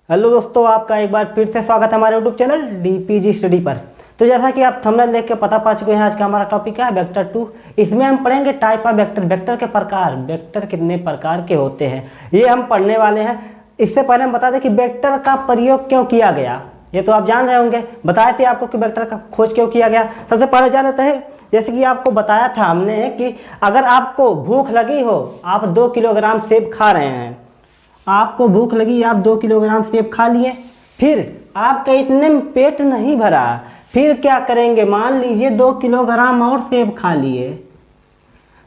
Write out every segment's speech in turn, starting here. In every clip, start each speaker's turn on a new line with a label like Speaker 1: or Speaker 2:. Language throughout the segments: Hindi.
Speaker 1: हेलो दोस्तों, आपका एक बार फिर से स्वागत है हमारे यूट्यूब चैनल डीपीजी स्टडी पर। तो जैसा कि आप थंबनेल देख के पता पा चुके हैं, आज का हमारा टॉपिक है वेक्टर 2। इसमें हम पढ़ेंगे टाइप ऑफ वेक्टर, वेक्टर के प्रकार, वेक्टर कितने प्रकार के होते हैं ये हम पढ़ने वाले हैं। इससे पहले हम बता दें कि वेक्टर का प्रयोग क्यों किया गया, ये तो आप जान रहे होंगे। बताए थे आपको कि वेक्टर का खोज क्यों किया गया। सबसे पहले जान लेते हैं, जैसे कि आपको बताया था हमने कि अगर आपको भूख लगी हो, आप 2 किलोग्राम सेब खा रहे हैं, आपको भूख लगी, आप 2 किलोग्राम सेब खा लिए, फिर आपका इतने में पेट नहीं भरा, फिर क्या करेंगे। मान लीजिए 2 किलोग्राम और सेब खा लिए,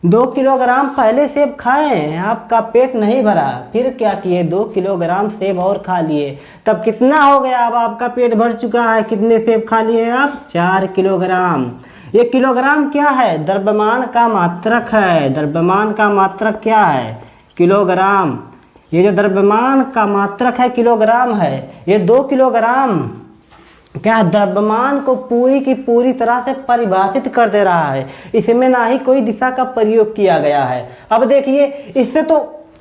Speaker 1: 2 किलोग्राम पहले सेब खाए, आपका पेट नहीं भरा, फिर क्या किए, 2 किलोग्राम सेब और खा लिए, तब कितना हो गया। अब आपका पेट भर चुका है, कितने सेब खा लिए आप, 4 किलोग्राम। ये किलोग्राम क्या है, द्रव्यमान का मात्रक है। द्रव्यमान का मात्रक क्या है, किलोग्राम। ये जो द्रव्यमान का मात्रक है किलोग्राम है। ये 2 किलोग्राम क्या द्रव्यमान को पूरी की पूरी तरह से परिभाषित कर दे रहा है। इसमें ना ही कोई दिशा का प्रयोग किया गया है। अब देखिए, इससे तो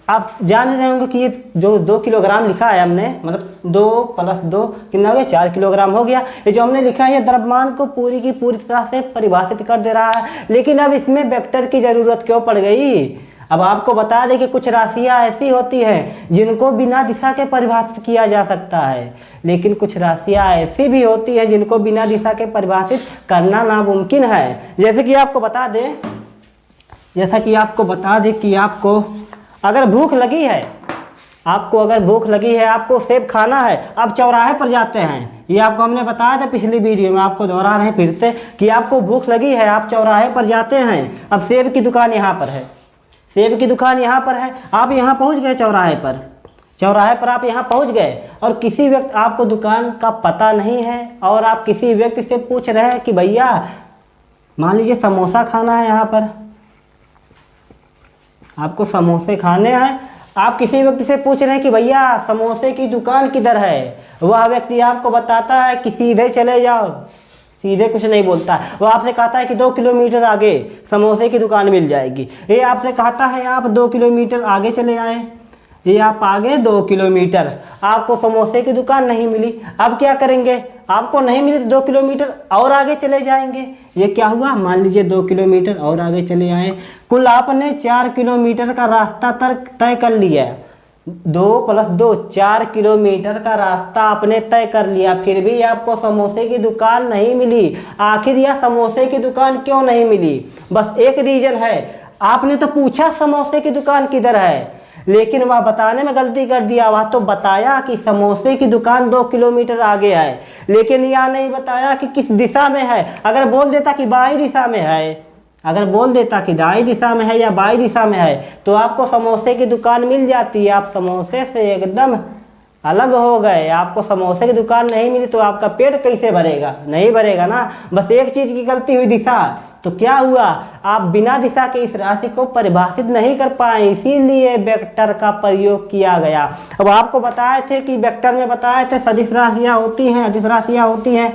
Speaker 1: आप जान रहे होंगे कि ये जो 2 किलोग्राम लिखा है हमने, मतलब 2 + 2 कितना हो गया, 4 किलोग्राम हो गया। ये जो हमने लिखा है ये द्रव्यमान को पूरी की पूरी तरह से परिभाषित कर दे रहा है। लेकिन अब इसमें वेक्टर की जरूरत क्यों पड़ गई। अब आपको बता दें कि कुछ राशियां ऐसी होती हैं जिनको बिना दिशा के परिभाषित किया जा सकता है, लेकिन कुछ राशियां ऐसी भी होती हैं जिनको बिना दिशा के परिभाषित करना नामुमकिन है। जैसे कि आपको बता दें कि आपको अगर भूख लगी है, आपको सेब खाना है, आप चौराहे पर जाते हैं। ये आपको हमने बताया था पिछली वीडियो में, आपको दोहरा रहे हैं फिर से कि आपको भूख लगी है, आप चौराहे पर जाते हैं। अब सेब की दुकान यहाँ पर है, सेब की दुकान यहाँ पर है, आप यहाँ पहुँच गए चौराहे पर आप यहाँ पहुँच गए, और किसी व्यक्ति, आपको दुकान का पता नहीं है, और आप किसी व्यक्ति से पूछ रहे हैं कि भैया मान लीजिए समोसा खाना है, यहाँ पर आपको समोसे खाने हैं। आप किसी व्यक्ति से पूछ रहे हैं कि भैया समोसे की दुकान किधर है। वह व्यक्ति आपको बताता है कि सीधे चले जाओ, सीधे कुछ नहीं बोलता है। वो आपसे कहता है कि 2 किलोमीटर आगे समोसे की दुकान मिल जाएगी। ये आपसे कहता है आप 2 किलोमीटर आगे चले आए, ये आप आगे 2 किलोमीटर, आपको समोसे की दुकान नहीं मिली। अब क्या करेंगे, आपको नहीं मिली तो 2 किलोमीटर और आगे चले जाएंगे। ये क्या हुआ, मान लीजिए 2 किलोमीटर और आगे चले आए, कुल आपने 4 किलोमीटर का रास्ता तय कर लिया। 2 + 2 4 किलोमीटर का रास्ता आपने तय कर लिया, फिर भी आपको समोसे की दुकान नहीं मिली। आखिर यह समोसे की दुकान क्यों नहीं मिली, बस एक रीजन है, आपने तो पूछा समोसे की दुकान किधर है, लेकिन वह बताने में गलती कर दिया। वह तो बताया कि समोसे की दुकान 2 किलोमीटर आगे है, लेकिन यह नहीं बताया कि किस दिशा में है। अगर बोल देता कि बाईं दिशा में है, अगर बोल देता कि दाईं दिशा में है या बाईं दिशा में है, तो आपको समोसे की दुकान मिल जाती है। आप समोसे से एकदम अलग हो गए, आपको समोसे की दुकान नहीं मिली तो आपका पेट कैसे भरेगा, नहीं भरेगा ना। बस एक चीज़ की गलती हुई, दिशा। तो क्या हुआ, आप बिना दिशा के इस राशि को परिभाषित नहीं कर पाए, इसीलिए वेक्टर का प्रयोग किया गया। अब आपको बताए थे कि वेक्टर में बताए थे सदिश राशियाँ होती हैं, अदिश राशियाँ होती हैं,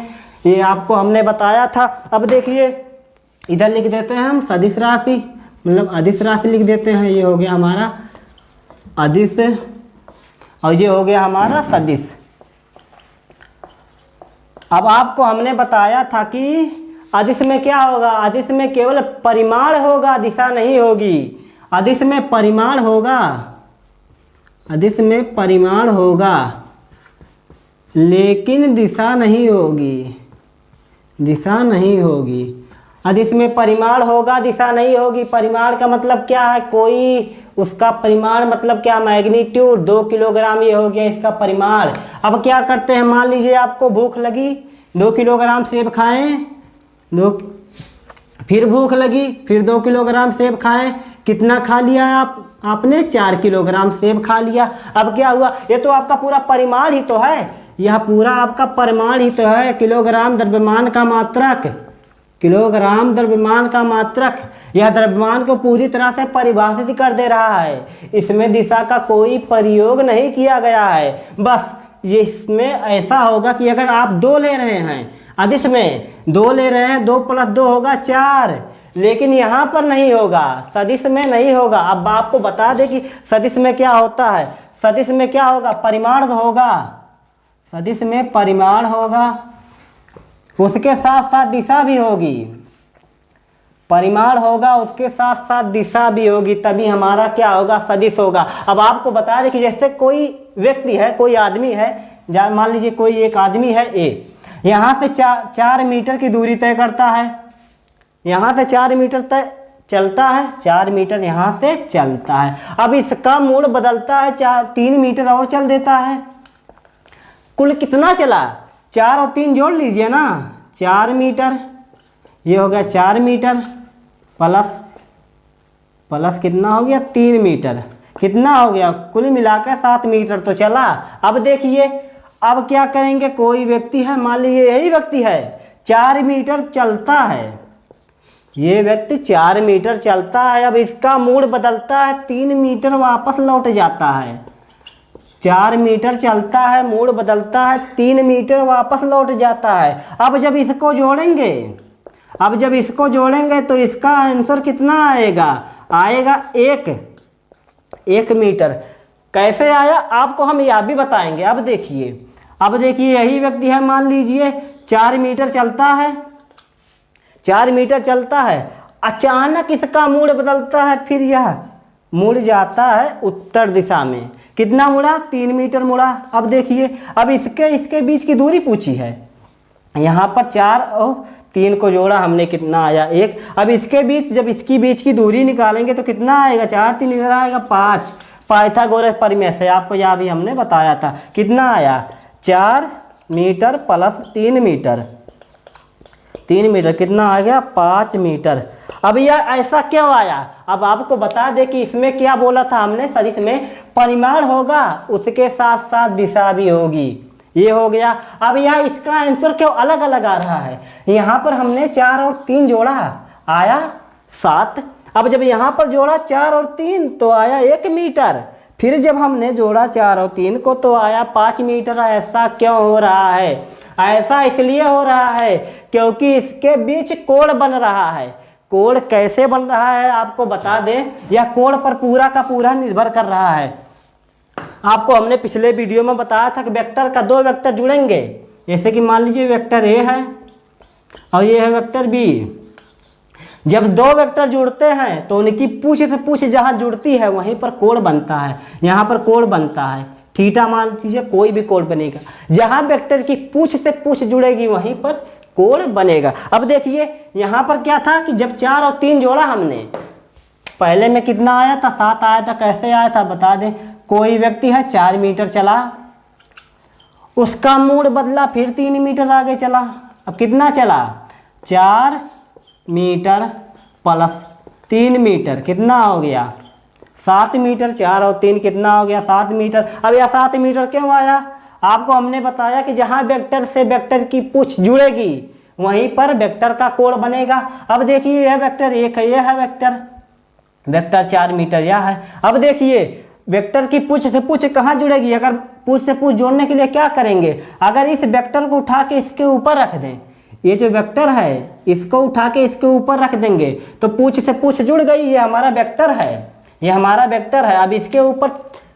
Speaker 1: ये आपको हमने बताया था। अब देखिए इधर लिख देते हैं हम सदिश राशि, मतलब अदिश राशि लिख देते हैं। ये हो गया हमारा अदिश और ये हो गया हमारा सदिश। अब आपको हमने बताया था कि अदिश में क्या होगा, अदिश में केवल परिमाण होगा, दिशा नहीं होगी। अदिश में परिमाण होगा, अदिश में परिमाण होगा, लेकिन दिशा नहीं होगी, दिशा नहीं होगी। अदिश में परिमाण होगा, दिशा नहीं होगी। परिमाण का मतलब क्या है, कोई उसका परिमाण मतलब क्या, मैग्नीट्यूड। 2 किलोग्राम ये हो गया इसका परिमाण। अब क्या करते हैं, मान लीजिए आपको भूख लगी, 2 किलोग्राम सेब खाएं, फिर भूख लगी, फिर 2 किलोग्राम सेब खाएं, कितना खा लिया आपने 4 किलोग्राम सेब खा लिया। अब क्या हुआ, ये तो आपका पूरा परिमाण ही तो है, यह पूरा आपका परिमाण ही तो है। किलोग्राम द्रव्यमान का मात्रक, किलोग्राम द्रव्यमान का मात्रक, यह द्रव्यमान को पूरी तरह से परिभाषित कर दे रहा है। इसमें दिशा का कोई प्रयोग नहीं किया गया है। बस ये इसमें ऐसा होगा कि अगर आप 2 ले रहे हैं, अदिश में 2 ले रहे हैं, 2 + 2 होगा 4, लेकिन यहाँ पर नहीं होगा, सदिश में नहीं होगा। अब आपको बता दें कि सदिश में क्या होता है, सदिश में क्या होगा, परिमाण होगा, सदिश में परिमाण होगा, उसके साथ साथ दिशा भी होगी। परिमाण होगा उसके साथ साथ दिशा भी होगी, तभी हमारा क्या होगा, सदिश होगा। अब आपको बता दें कि जैसे कोई व्यक्ति है, कोई आदमी है, मान लीजिए कोई एक आदमी है ए, यहाँ से 4 मीटर की दूरी तय करता है, यहाँ से 4 मीटर तय चलता है, 4 मीटर यहाँ से चलता है। अब इसका मोड़ बदलता है, 3 मीटर और चल देता है। कुल कितना चला, 4 और 3 जोड़ लीजिए ना, 4 मीटर, ये हो गया 4 मीटर प्लस कितना हो गया, 3 मीटर, कितना हो गया, कुल मिलाकर 7 मीटर तो चला। अब देखिए, अब क्या करेंगे, कोई व्यक्ति है, मान लीजिए यही व्यक्ति है, 4 मीटर चलता है, ये व्यक्ति 4 मीटर चलता है। अब इसका मोड़ बदलता है, 3 मीटर वापस लौट जाता है। 4 मीटर चलता है, मोड़ बदलता है, 3 मीटर वापस लौट जाता है। अब जब इसको जोड़ेंगे तो इसका आंसर कितना आएगा, आएगा 1 मीटर। कैसे आया आपको हम यह भी बताएंगे। अब देखिए यही व्यक्ति है, मान लीजिए 4 मीटर चलता है, 4 मीटर चलता है, अचानक इसका मोड़ बदलता है, फिर यह मुड़ जाता है उत्तर दिशा में। कितना मुड़ा, 3 मीटर मुड़ा। अब देखिए, अब इसके बीच की दूरी पूछी है, यहाँ पर 4 और 3 को जोड़ा हमने, कितना आया 1। अब इसके बीच, जब इसकी बीच की दूरी निकालेंगे तो कितना आएगा, 4 3 इधर आएगा 5। पाइथागोरस परिमेय से आपको यह भी हमने बताया था, कितना आया, 4 मीटर प्लस 3 मीटर, 3 मीटर कितना आ गया, 5 मीटर। अब यह ऐसा क्यों आया, अब आपको बता दें कि इसमें क्या बोला था हमने, सदिश में परिमाण होगा उसके साथ साथ दिशा भी होगी, ये हो गया। अब यह इसका आंसर क्यों अलग अलग आ रहा है, यहाँ पर हमने 4 और 3 जोड़ा, आया 7। अब जब यहाँ पर जोड़ा 4 और 3 तो आया 1 मीटर, फिर जब हमने जोड़ा 4 और 3 को तो आया 5 मीटर। ऐसा क्यों हो रहा है, ऐसा इसलिए हो रहा है क्योंकि इसके बीच कोण बन रहा है। कोण कैसे बन रहा है आपको बता दें, यह कोण पर पूरा का पूरा निर्भर कर रहा है। आपको हमने पिछले वीडियो में बताया था कि वेक्टर का 2 वेक्टर जुड़ेंगे, जैसे कि मान लीजिए वेक्टर ए है और ये है वेक्टर बी। जब 2 वेक्टर जुड़ते हैं तो उनकी पूछ से पूछ जहाँ जुड़ती है वहीं पर कोण बनता है, यहाँ पर कोण बनता है, थीटा मान लीजिए, कोई भी कोण बनेगा। जहाँ वेक्टर की पूछ से पूछ जुड़ेगी वहीं पर कोण बनेगा। अब देखिए यहाँ पर क्या था कि जब 4 और 3 जोड़ा हमने, पहले में कितना आया था, 7 आया था। कैसे आया था बता दें, कोई व्यक्ति है 4 मीटर चला, उसका मोड़ बदला, फिर 3 मीटर आगे चला। अब कितना चला, 4 मीटर प्लस 3 मीटर कितना हो गया, 7 मीटर। 4 और 3 कितना हो गया, 7 मीटर। अब यह 7 मीटर क्यों आया, आपको हमने बताया कि जहाँ वेक्टर से वेक्टर की पूछ जुड़ेगी वहीं पर वेक्टर का कोण बनेगा। अब देखिए यह वेक्टर 1 है, यह है वेक्टर 4 मीटर यह है। अब देखिए वेक्टर की पूछ से पूछ कहाँ जुड़ेगी, अगर पूछ से पूछ जोड़ने के लिए क्या करेंगे, अगर इस वेक्टर को उठा के इसके ऊपर रख दें, ये जो वेक्टर है इसको उठा के इसके ऊपर रख देंगे तो पूछ से पूछ जुड़ गई, ये हमारा वेक्टर है, ये हमारा वेक्टर है। अब इसके ऊपर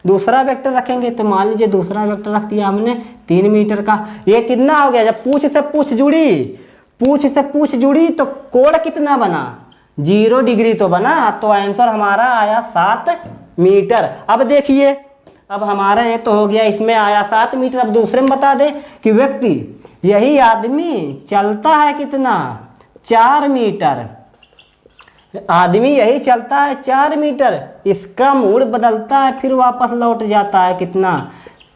Speaker 1: दूसरा वेक्टर रखेंगे तो मान लीजिए दूसरा वेक्टर रख दिया हमने 3 मीटर का। ये कितना हो गया, जब पूछ से पूछ जुड़ी तो कोण कितना बना, 0 डिग्री तो बना, तो आंसर हमारा आया 7 मीटर। अब देखिए, अब हमारा ये तो हो गया, इसमें आया 7 मीटर। अब दूसरे में बता दें कि व्यक्ति, यही आदमी चलता है कितना, 4 मीटर, आदमी यही चलता है 4 मीटर, इसका मोड़ बदलता है फिर वापस लौट जाता है कितना,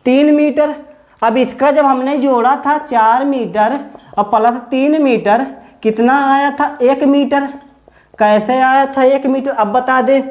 Speaker 1: 3 मीटर। अब इसका जब हमने जोड़ा था 4 मीटर और प्लस 3 मीटर कितना आया था, 1 मीटर। कैसे आया था 1 मीटर, अब बता दे,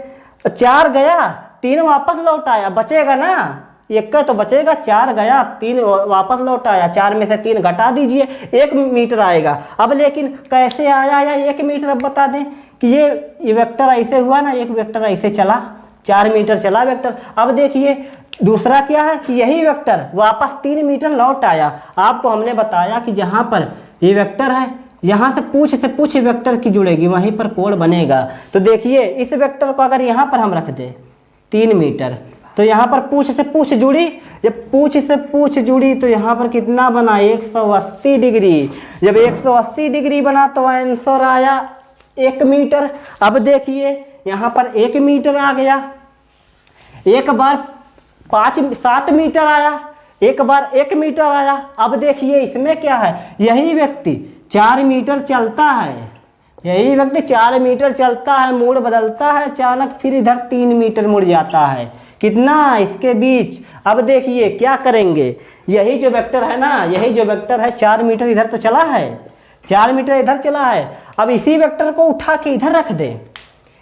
Speaker 1: 4 गया 3 वापस लौट आया, बचेगा ना, 1 का तो बचेगा, 4 गया 3 वापस लौट आया, 4 में से 3 घटा दीजिए 1 मीटर आएगा। अब लेकिन कैसे आया 1 मीटर, अब बता दें कि ये वेक्टर ऐसे हुआ ना, एक वेक्टर ऐसे चला, 4 मीटर चला वेक्टर। अब देखिए दूसरा क्या है कि यही वेक्टर वापस 3 मीटर लौट आया। आपको हमने बताया कि जहाँ पर ये वेक्टर है, यहाँ से पूछ वेक्टर की जुड़ेगी वहीं पर कोण बनेगा। तो देखिए इस वेक्टर को अगर यहाँ पर हम रख दें 3 मीटर, तो यहाँ पर पूछ से पूछ जुड़ी, जब पूछ से पूछ जुड़ी तो यहाँ पर कितना बना 180 डिग्री। जब 180 डिग्री बना तो आंसर आया 1 मीटर। अब देखिए यहाँ पर 1 मीटर आ गया, एक बार 7 मीटर आया, एक बार 1 मीटर आया। अब देखिए इसमें क्या है, यही व्यक्ति 4 मीटर चलता है, यही व्यक्ति 4 मीटर चलता है, मोड़ बदलता है अचानक, फिर इधर 3 मीटर मुड़ जाता है, कितना इसके बीच। अब देखिए क्या करेंगे, यही जो वेक्टर है ना, यही जो वेक्टर है 4 मीटर इधर तो चला है, 4 मीटर इधर चला है। अब इसी वेक्टर को उठा के इधर रख दे,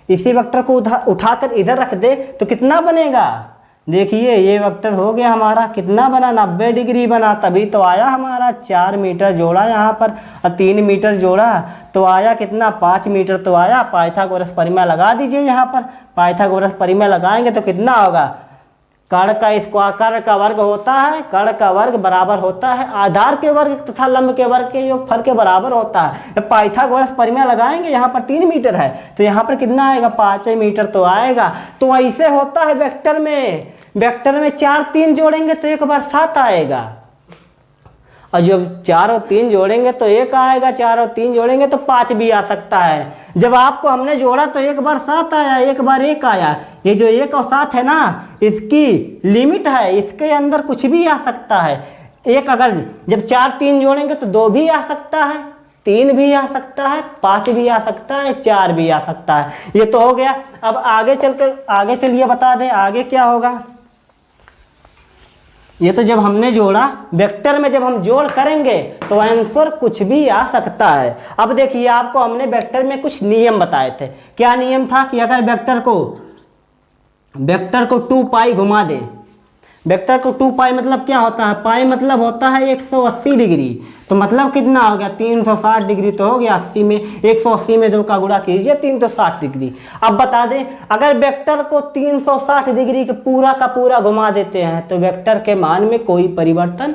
Speaker 1: इसी वेक्टर को उठाकर इधर रख दे तो कितना बनेगा। देखिए ये वेक्टर हो गया हमारा, कितना बना 90 डिग्री बना, तभी तो आया हमारा 4 मीटर जोड़ा यहाँ पर और 3 मीटर जोड़ा तो आया कितना 5 मीटर तो आया। पाइथागोरस परिमेय लगा दीजिए यहाँ पर, पाइथागोरस परिमेय लगाएंगे तो कितना होगा, कर्ण का स्क्वायर, कर्ण का वर्ग होता है, कर्ण का वर्ग बराबर होता है आधार के वर्ग तथा लंब के वर्ग के योगफल के बराबर होता है। जब पाइथागोरस परिमेय लगाएंगे यहाँ पर 3 मीटर है तो यहाँ पर कितना आएगा 5 मीटर तो आएगा। तो ऐसे होता है वेक्टर में, वेक्टर में 4 3 जोड़ेंगे तो एक बार 7 आएगा, और जब 4 और 3 जोड़ेंगे तो 1 आएगा, 4 और 3 जोड़ेंगे तो 5 भी आ सकता है। जब आपको हमने जोड़ा तो एक बार 7 आया, एक बार 1 आया। ये जो 1 और 7 है ना, इसकी लिमिट है, इसके अंदर कुछ भी आ सकता है। एक अगर जब 4 3 जोड़ेंगे तो 2 भी आ सकता है, 3 भी आ सकता है, 5 भी आ सकता है, 4 भी आ सकता है। ये तो हो गया। अब आगे चलिए बता दें आगे क्या होगा। ये तो जब हमने जोड़ा, वेक्टर में जब हम जोड़ करेंगे तो आंसर कुछ भी आ सकता है। अब देखिए आपको हमने वेक्टर में कुछ नियम बताए थे। क्या नियम था कि अगर वेक्टर को 2 पाई घुमा दे, वेक्टर को 2 पाई मतलब क्या होता है, पाई मतलब होता है 180 डिग्री, तो मतलब कितना हो गया 360 डिग्री तो हो गया। 80 में 180 में 2 का गुणा कीजिए 360 डिग्री। अब बता दें अगर वेक्टर को 360 डिग्री के पूरा का पूरा घुमा देते हैं तो वेक्टर के मान में कोई परिवर्तन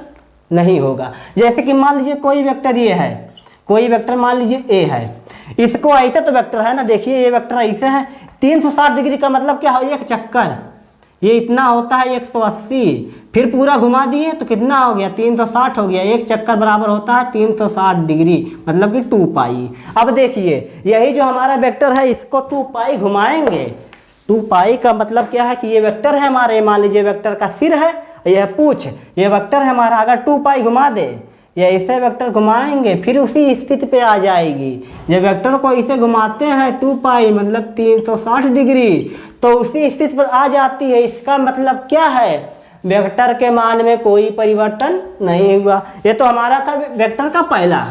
Speaker 1: नहीं होगा। जैसे कि मान लीजिए कोई वेक्टर ये है, कोई वेक्टर मान लीजिए ए है, इसको ऐसे तो वेक्टर है ना, देखिए ये वेक्टर ऐसे है, 360 डिग्री का मतलब क्या हो, एक चक्कर, ये इतना होता है 180, फिर पूरा घुमा दिए तो कितना हो गया 360 हो गया। एक चक्कर बराबर होता है 360 डिग्री मतलब कि 2 पाई। अब देखिए यही जो हमारा वेक्टर है इसको 2 पाई घुमाएंगे। 2 पाई का मतलब क्या है कि ये वेक्टर है हमारे, मान लीजिए वेक्टर का सिर है, यह पूछ, ये वेक्टर है हमारा। अगर 2 पाई घुमा दे, या इसे वेक्टर घुमाएंगे फिर उसी स्थिति पे आ जाएगी। जब वेक्टर को इसे घुमाते हैं 2 पाई मतलब 360 डिग्री तो उसी स्थिति पर आ जाती है। इसका मतलब क्या है, वेक्टर के मान में कोई परिवर्तन नहीं हुआ। ये तो हमारा था वेक्टर का पहला,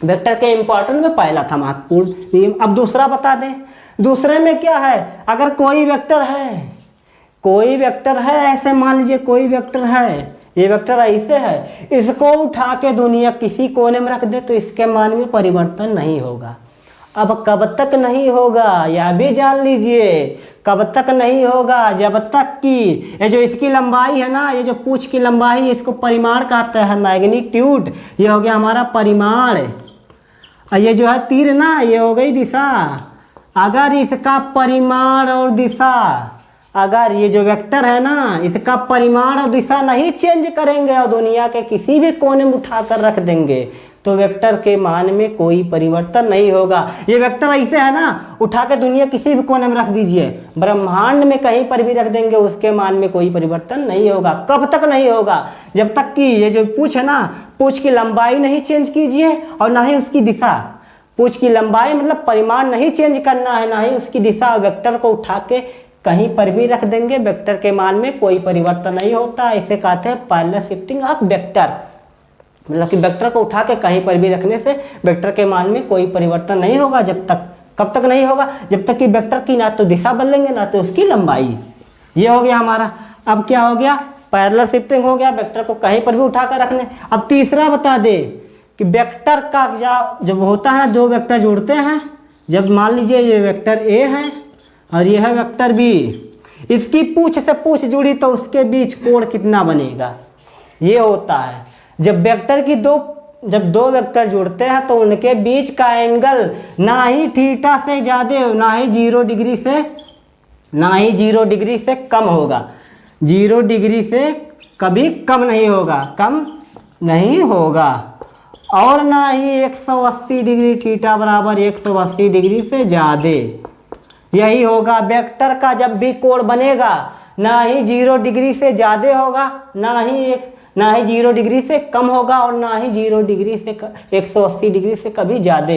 Speaker 1: वेक्टर के इंपॉर्टेंट में पहला था महत्वपूर्ण नियम। अब दूसरा बता दें, दूसरे में क्या है, अगर कोई वेक्टर है, कोई वेक्टर है ऐसे मान लीजिए कोई वेक्टर है, ये वेक्टर ऐसे है, इसको उठा के दुनिया किसी कोने में रख दे तो इसके मान में परिवर्तन नहीं होगा। अब कब तक नहीं होगा यह भी जान लीजिए, कब तक नहीं होगा, जब तक कि ये जो इसकी लंबाई है ना, ये जो पूंछ की लंबाई इसको परिमाण कहते हैं, मैग्नीट्यूड, ये हो गया हमारा परिमाण। और ये जो है तीर ना, ये हो गई दिशा। अगर इसका परिमाण और दिशा, अगर ये जो वेक्टर है ना इसका परिमाण और दिशा नहीं चेंज करेंगे और दुनिया के किसी भी कोने में उठाकर रख देंगे तो वेक्टर के मान में कोई परिवर्तन नहीं होगा। ये वेक्टर ऐसे है ना, उठा के दुनिया किसी भी कोने में रख दीजिए, ब्रह्मांड में कहीं पर भी रख देंगे उसके मान में कोई परिवर्तन नहीं होगा। कब तक नहीं होगा, जब तक कि ये जो पूंछ है ना, पूंछ की लंबाई नहीं चेंज कीजिए और ना ही उसकी दिशा। पूंछ की लंबाई मतलब परिमाण नहीं चेंज करना है, ना ही उसकी दिशा। वेक्टर को उठा के कहीं पर भी रख देंगे वेक्टर के मान में कोई परिवर्तन नहीं होता। इसे कहते हैं पैरेलल शिफ्टिंग ऑफ वेक्टर, मतलब कि वेक्टर को उठा के कहीं पर भी रखने से वेक्टर के मान में कोई परिवर्तन नहीं होगा। जब तक, कब तक नहीं होगा, जब तक कि वेक्टर की ना तो दिशा बदलेंगे ना तो उसकी लंबाई। ये हो गया हमारा। अब क्या हो गया, पैरेलल शिफ्टिंग हो गया, वेक्टर को कहीं पर भी उठा कर रखने। अब तीसरा बता दे कि वेक्टर का जब होता है ना, 2 वेक्टर जोड़ते हैं, जब मान लीजिए ये वेक्टर ए है और यह है वेक्टर बी, इसकी पूंछ से पूंछ जुड़ी तो उसके बीच कोण कितना बनेगा, ये होता है। जब वेक्टर की जब दो वेक्टर जुड़ते हैं तो उनके बीच का एंगल ना ही थीटा से ज़्यादा, ना ही 0 डिग्री से कम होगा। 0 डिग्री से कभी कम नहीं होगा, कम नहीं होगा, और ना ही 180 डिग्री थीटा बराबर 180 डिग्री से ज़्यादा। यही होगा वेक्टर का जब भी कोण बनेगा, ना ही 0 डिग्री से ज़्यादा होगा, ना ही 0 डिग्री से कम होगा, और ना ही 0 डिग्री से 180 डिग्री से कभी ज़्यादा।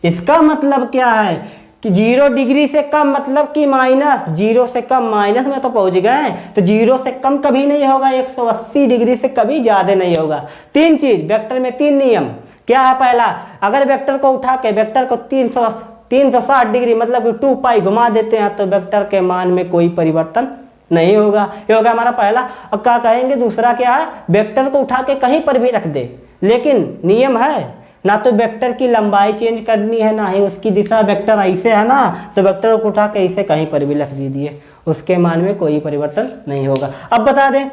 Speaker 1: इसका मतलब क्या है कि 0 डिग्री से कम मतलब कि माइनस, 0 से कम माइनस में तो पहुंच गए, तो 0 से कम कभी नहीं होगा, 180 डिग्री से कभी ज़्यादा नहीं होगा। 3 चीज़ वेक्टर में, 3 नियम क्या है। पहला, अगर वेक्टर को उठा के वेक्टर को 360 डिग्री मतलब कि 2 पाई घुमा देते हैं तो वेक्टर के मान में कोई परिवर्तन नहीं होगा। ये होगा हमारा पहला। अब क्या कहेंगे, दूसरा क्या है, वेक्टर को उठा के कहीं पर भी रख दे, लेकिन नियम है ना तो वेक्टर की लंबाई चेंज करनी है, ना ही उसकी दिशा। वेक्टर ऐसे है ना, तो वेक्टर को उठा के इसे कहीं पर भी रख दीजिए, उसके मान में कोई परिवर्तन नहीं होगा। अब बता दें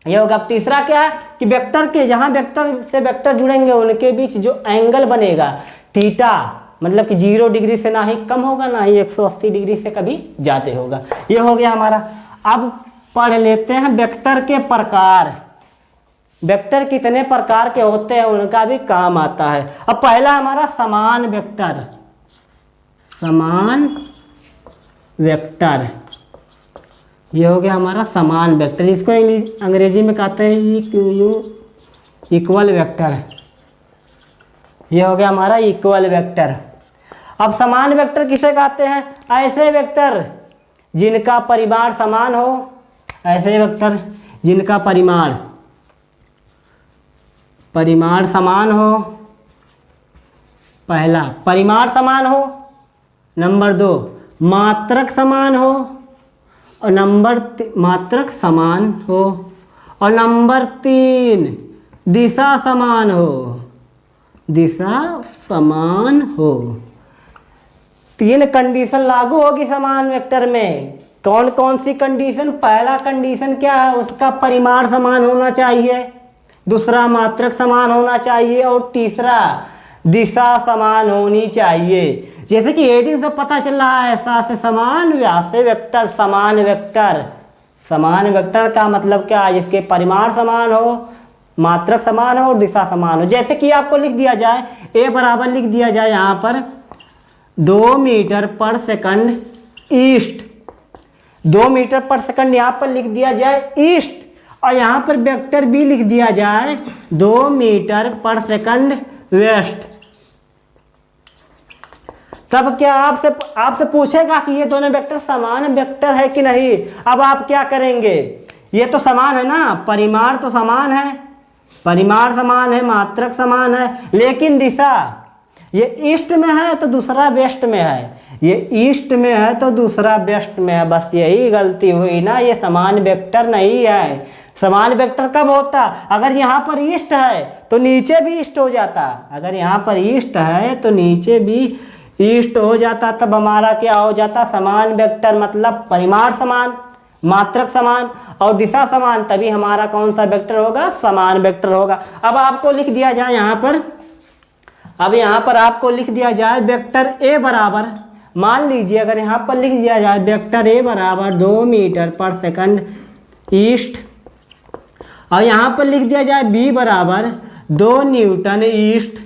Speaker 1: ये होगा। अब तीसरा क्या है कि वेक्टर के, जहाँ वेक्टर से वेक्टर जुड़ेंगे उनके बीच जो एंगल बनेगा थीटा, मतलब कि 0 डिग्री से ना ही कम होगा, ना ही 180 डिग्री से कभी ज़्यादा होगा। ये हो गया हमारा। अब पढ़ लेते हैं वेक्टर के प्रकार। वेक्टर कितने प्रकार के होते हैं उनका भी काम आता है। अब पहला हमारा समान वेक्टर। समान वेक्टर, ये हो गया हमारा समान वेक्टर। इसको अंग्रेजी में कहते हैं इक्वल वेक्टर। ये हो गया हमारा इक्वल वेक्टर। अब समान वेक्टर किसे कहते हैं, ऐसे वेक्टर जिनका परिमाण समान हो, ऐसे वेक्टर जिनका परिमाण समान हो। पहला, परिमाण समान हो। नंबर 2, मात्रक समान हो। और मात्रक समान हो। और नंबर 3, दिशा समान हो। दिशा समान हो। 3 कंडीशन लागू होगी समान वेक्टर में। कौन कौन सी कंडीशन, पहला कंडीशन क्या है, उसका परिमाण समान होना चाहिए, दूसरा मात्रक समान होना चाहिए, और तीसरा दिशा समान होनी चाहिए। जैसे कि हेडिंग से पता चल रहा है, ऐसा से समान, व्यास से वेक्टर, समान वेक्टर। समान वेक्टर का मतलब क्या है, जिसके परिमाण समान हो, मात्रक समान हो और दिशा समान हो। जैसे कि आपको लिख दिया जाए, ए बराबर लिख दिया जाए यहाँ पर 2 मीटर पर सेकंड ईस्ट, 2 मीटर पर सेकंड यहाँ पर लिख दिया जाए ईस्ट, और यहाँ पर वेक्टर भी लिख दिया जाए 2 मीटर पर सेकंड वेस्ट। तब क्या आपसे पूछेगा कि ये दोनों वेक्टर समान वेक्टर है कि नहीं। अब आप क्या करेंगे, ये तो समान है ना, परिमाण तो समान है, परिमाण समान है, मात्रक समान है, लेकिन दिशा, ये ईस्ट में है तो दूसरा वेस्ट में है, ये ईस्ट में है तो दूसरा वेस्ट में है। बस यही गलती हुई ना, ये समान वेक्टर नहीं है। समान वेक्टर कब होता, अगर यहाँ पर ईस्ट है तो नीचे भी ईस्ट हो जाता, अगर यहाँ पर ईस्ट है तो नीचे भी ईस्ट हो जाता, तब हमारा क्या हो जाता, समान वेक्टर। मतलब परिमाण समान, मात्रक समान और दिशा समान, तभी हमारा कौन सा वेक्टर होगा, समान वेक्टर होगा। अब आपको लिख दिया जाए यहाँ पर, अब यहाँ पर आपको लिख दिया जाए वेक्टर ए बराबर, मान लीजिए अगर यहाँ पर लिख दिया जाए वेक्टर ए बराबर 2 मीटर पर सेकंड ईस्ट, और यहाँ पर लिख दिया जाए बी बराबर 2 न्यूटन ईस्ट,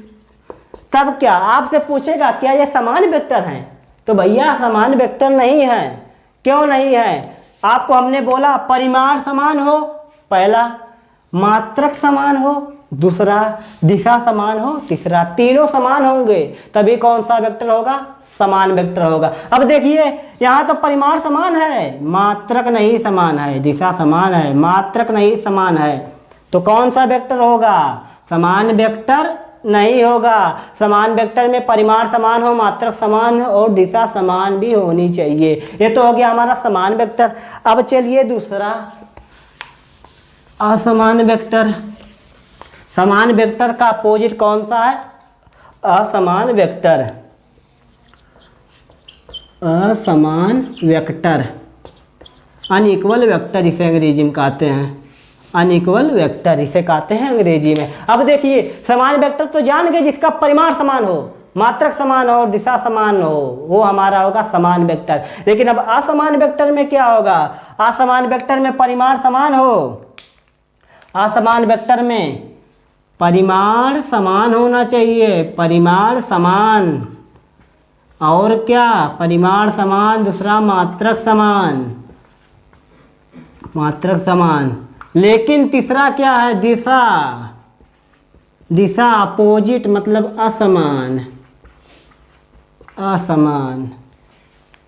Speaker 1: तब क्या आपसे पूछेगा क्या ये समान वेक्टर हैं, तो भैया समान वेक्टर नहीं है। क्यों नहीं है, आपको हमने बोला परिमाण समान हो, पहला, मात्रक समान हो, दूसरा दिशा समान हो, तीसरा, तीनों समान होंगे तभी कौन सा वेक्टर होगा, समान वेक्टर होगा। अब देखिए यहाँ तो परिमाण समान है, मात्रक नहीं समान है, दिशा समान है, मात्रक नहीं समान है, तो कौन सा वेक्टर होगा, समान वेक्टर नहीं होगा। समान वेक्टर में परिमाण समान हो, मात्रक समान हो और दिशा समान भी होनी चाहिए। ये तो हो गया हमारा समान वेक्टर। अब चलिए दूसरा, असमान वेक्टर। समान वेक्टर का अपोजिट कौन सा है, असमान वेक्टर। असमान वेक्टर, अनइक्वल वेक्टर इसे अंग्रेजी में कहते हैं, अनइक्वल वेक्टर इसे कहते हैं अंग्रेजी में। अब देखिए समान वेक्टर तो जान गए जिसका परिमाण समान हो, मात्रक समान हो और दिशा समान हो, वो हमारा होगा समान वेक्टर। लेकिन अब असमान वेक्टर में क्या होगा, असमान वेक्टर में परिमाण समान हो, असमान वेक्टर में परिमाण समान होना चाहिए, परिमाण समान, और क्या, परिमाण समान, दूसरा मात्रक समान, मात्रक समान। लेकिन तीसरा क्या है, दिशा, दिशा अपोजिट मतलब असमान, असमान,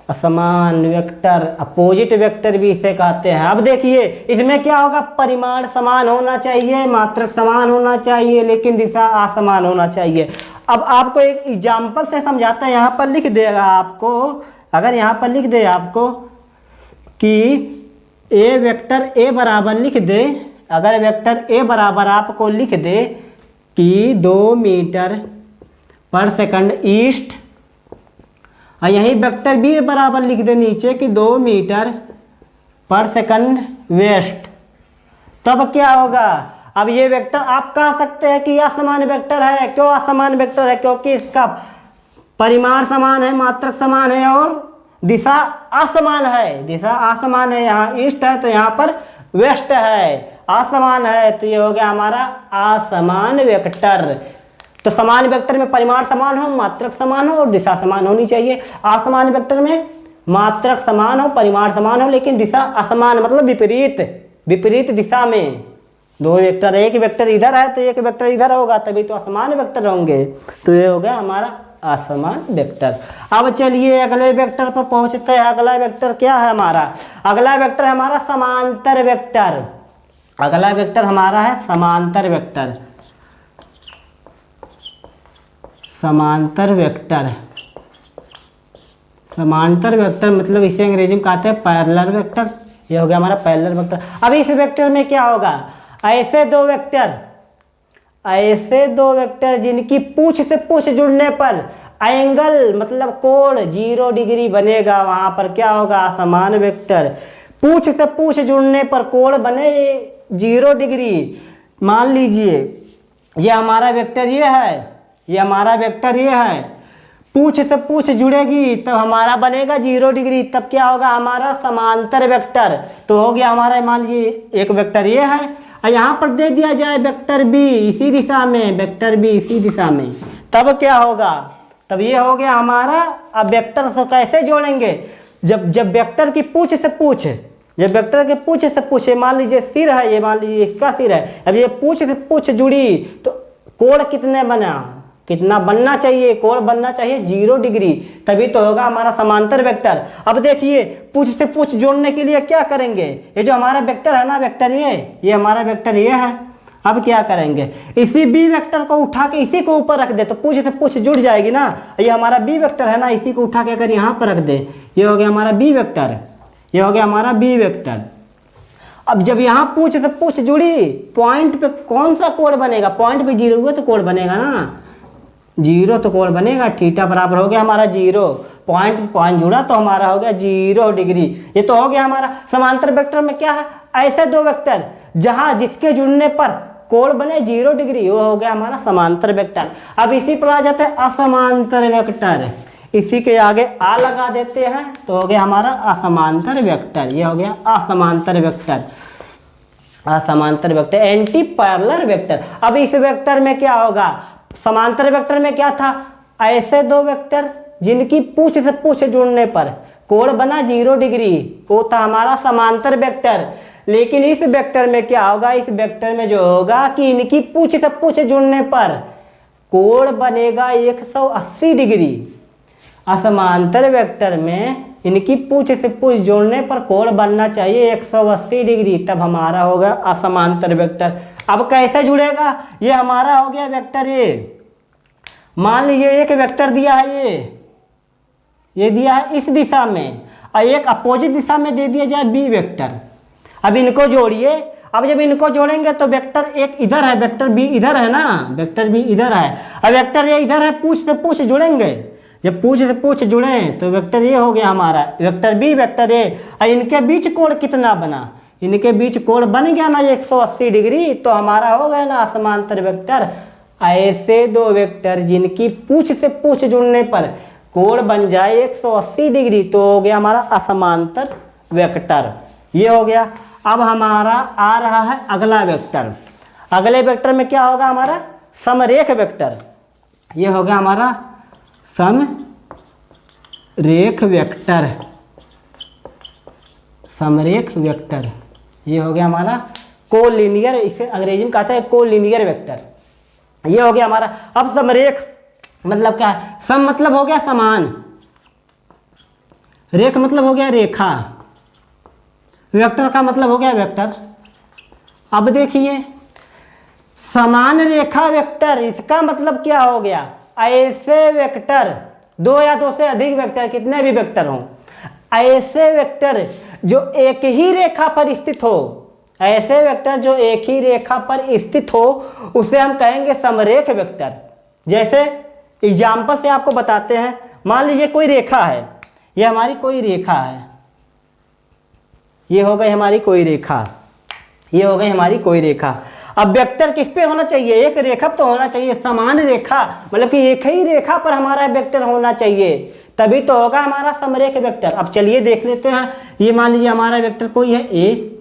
Speaker 1: असमान वेक्टर, अपोजिट वेक्टर भी इसे कहते हैं। अब देखिए इसमें क्या होगा, परिमाण समान होना चाहिए, मात्रक समान होना चाहिए, लेकिन दिशा असमान होना चाहिए। अब आपको एक एग्जाम्पल से समझाता है, यहाँ पर लिख देगा आपको, अगर यहाँ पर लिख दे आपको कि ए वेक्टर ए बराबर लिख दे, अगर वेक्टर ए बराबर आपको लिख दे कि 2 मीटर पर सेकंड ईस्ट, और यही वेक्टर बी बराबर लिख दे नीचे कि 2 मीटर पर सेकंड वेस्ट, तब क्या होगा, अब ये वेक्टर आप कह सकते हैं कि असमान वेक्टर है। क्यों असमान वेक्टर है, क्योंकि इसका परिमाण समान है, मात्रक समान है और दिशा असमान है, दिशा असमान है। यहाँ ईस्ट है तो यहाँ पर वेस्ट है, असमान है तो ये हो गया हमारा असमान वेक्टर। तो समान वेक्टर में परिमाण समान हो, मात्रक समान हो और दिशा समान होनी चाहिए। असमान वेक्टर में मात्रक समान हो, परिमाण समान हो, लेकिन दिशा असमान मतलब विपरीत, विपरीत दिशा में। 2 वेक्टर, एक वेक्टर इधर है तो एक वेक्टर इधर होगा, तभी तो असमान वेक्टर होंगे। तो ये हो गया हमारा असमान वेक्टर। अब चलिए अगले वेक्टर पर पहुंचते हैं। अगला वेक्टर क्या है हमारा, अगला वेक्टर है हमारा समांतर वेक्टर। अगला वेक्टर हमारा है समांतर वेक्टर, समांतर वेक्टर, समांतर वेक्टर मतलब इसे अंग्रेजी में कहते हैं पैरेलल वेक्टर। ये हो गया हमारा पैरेलल वेक्टर। अब इस वेक्टर में क्या होगा, ऐसे 2 वेक्टर, ऐसे 2 वेक्टर जिनकी पूछ से पूछ जुड़ने पर एंगल मतलब कोण 0 डिग्री बनेगा, वहां पर क्या होगा, असमान वेक्टर। पूछ से पूछ जुड़ने पर कोण बने 0 डिग्री। मान लीजिए ये हमारा वेक्टर ये है, ये हमारा वेक्टर ये है, पूछ से पूछ जुड़ेगी तब हमारा बनेगा 0 डिग्री, तब क्या होगा हमारा समांतर वेक्टर। तो हो गया हमारा, मान लीजिए एक वेक्टर ये है और यहाँ पर दे दिया जाए वेक्टर बी इसी दिशा में, वेक्टर बी इसी दिशा में, तब क्या होगा, तब ये हो गया हमारा। अब वेक्टर को कैसे जोड़ेंगे, जब वेक्टर की पूछ से पूछ, जब वेक्टर के पूछ से पूछ, मान लीजिए सिर है, ये मान लीजिए इसका सिर है, अब ये पूछ से पूछ जुड़ी तो कोण कितने बना, कितना बनना चाहिए, कोण बनना चाहिए 0 डिग्री, तभी तो होगा हमारा समांतर वेक्टर। अब देखिए पूछ से पूछ जोड़ने के लिए क्या करेंगे, ये जो हमारा वेक्टर है ना, वेक्टर ये हमारा वेक्टर ये है। अब क्या करेंगे, इसी बी वेक्टर को उठा के इसी को ऊपर रख दे तो पूछ से पूछ जुड़ जाएगी ना। ये हमारा बी वेक्टर है ना, इसी को उठा के अगर यहाँ पर रख दे, ये हो गया हमारा बी वेक्टर, ये हो गया हमारा बी वेक्टर। अब जब यहाँ पूछ से पूछ जुड़ी, पॉइंट पे कौन सा कोण बनेगा, पॉइंट पे 0 हुआ तो कोण बनेगा ना, 0 तो कोण बनेगा, थीटा बराबर हो गया हमारा 0, पॉइंट जुड़ा तो हमारा हो गया 0 डिग्री। ये तो हो गया हमारा समांतर वेक्टर में क्या है, ऐसे 2 वेक्टर जहां जिसके जुड़ने पर कोण बने 0 डिग्री, वो हो गया हमारा समांतर वेक्टर। अब इसी पर आ जाते हैं असमांतर वेक्टर, इसी के आगे आ लगा देते हैं तो हो गया हमारा असमांतर वेक्टर। ये हो गया असमांतर वेक्टर, असमांतर वेक्टर, एंटी पैरेलल वेक्टर। अब इस वेक्टर में क्या होगा, समांतर वेक्टर में क्या था, ऐसे 2 वेक्टर जिनकी पूछ से पूछ जुड़ने पर कोण बना 0 डिग्री, वो था हमारा समांतर वेक्टर। लेकिन इस वेक्टर में क्या होगा, इस वेक्टर में जो होगा कि इनकी पूछ से पूछ जुड़ने पर कोण बनेगा 180 डिग्री। असमांतर वेक्टर में इनकी पूछ से पूछ जोड़ने पर कोण बनना चाहिए 180 डिग्री, तब हमारा होगा असमांतर वेक्टर। अब कैसे जुड़ेगा, ये हमारा हो गया वेक्टर ए, मान लीजिए एक वेक्टर दिया है ये दिया है इस दिशा में और एक अपोजिट दिशा में दे दिया जाए बी वेक्टर। अब इनको जोड़िए, अब जब इनको जोड़ेंगे तो वेक्टर एक इधर है, वेक्टर बी इधर है ना, वेक्टर बी इधर है, अब वेक्टर ये इधर है, पूछ से पूछ जुड़ेंगे, जब पूछ से पूछ जुड़े तो वेक्टर ये हो गया हमारा वेक्टर बी वेक्टर ए, और इनके बीच कोण कितना बना, इनके बीच कोण बन गया ना 180 डिग्री, तो हमारा हो गया ना समांतर वेक्टर ऐसे दो वेक्टर जिनकी पूछ से पूछ जुड़ने पर कोण बन जाए 180 डिग्री तो हो गया हमारा असमांतर वेक्टर। ये हो गया। अब हमारा आ रहा है अगला वेक्टर। अगले वेक्टर में क्या होगा हमारा समरेख वेक्टर। ये हो गया हमारा समरेख वेक्टर। समरेख वेक्टर ये हो गया हमारा कोलिनियर, इसे अंग्रेजी में कहते हैं कोलिनियर वेक्टर। ये हो गया हमारा। अब समरेख मतलब क्या है? सम मतलब हो गया समान, रेख मतलब हो गया रेखा, वेक्टर का मतलब हो गया वेक्टर। अब देखिए समान रेखा वेक्टर, इसका मतलब क्या हो गया? ऐसे वेक्टर दो या दो से अधिक वेक्टर, कितने भी वेक्टर हों, ऐसे वेक्टर जो एक ही रेखा पर स्थित हो, ऐसे वेक्टर जो एक ही रेखा पर स्थित हो उसे हम कहेंगे समरेख वेक्टर। जैसे एग्जाम्पल से आपको बताते हैं। मान लीजिए कोई रेखा है, ये हमारी कोई रेखा है, ये हो गई हमारी कोई रेखा, ये हो गई हमारी कोई रेखा। अब वेक्टर किस पे होना चाहिए? एक रेखा तो होना चाहिए, समान रेखा, मतलब कि एक ही रेखा पर हमारा वेक्टर होना चाहिए, तभी तो होगा हमारा समरेख वेक्टर। अब चलिए देख लेते हैं। ये मान लीजिए हमारा वेक्टर कोई है ए,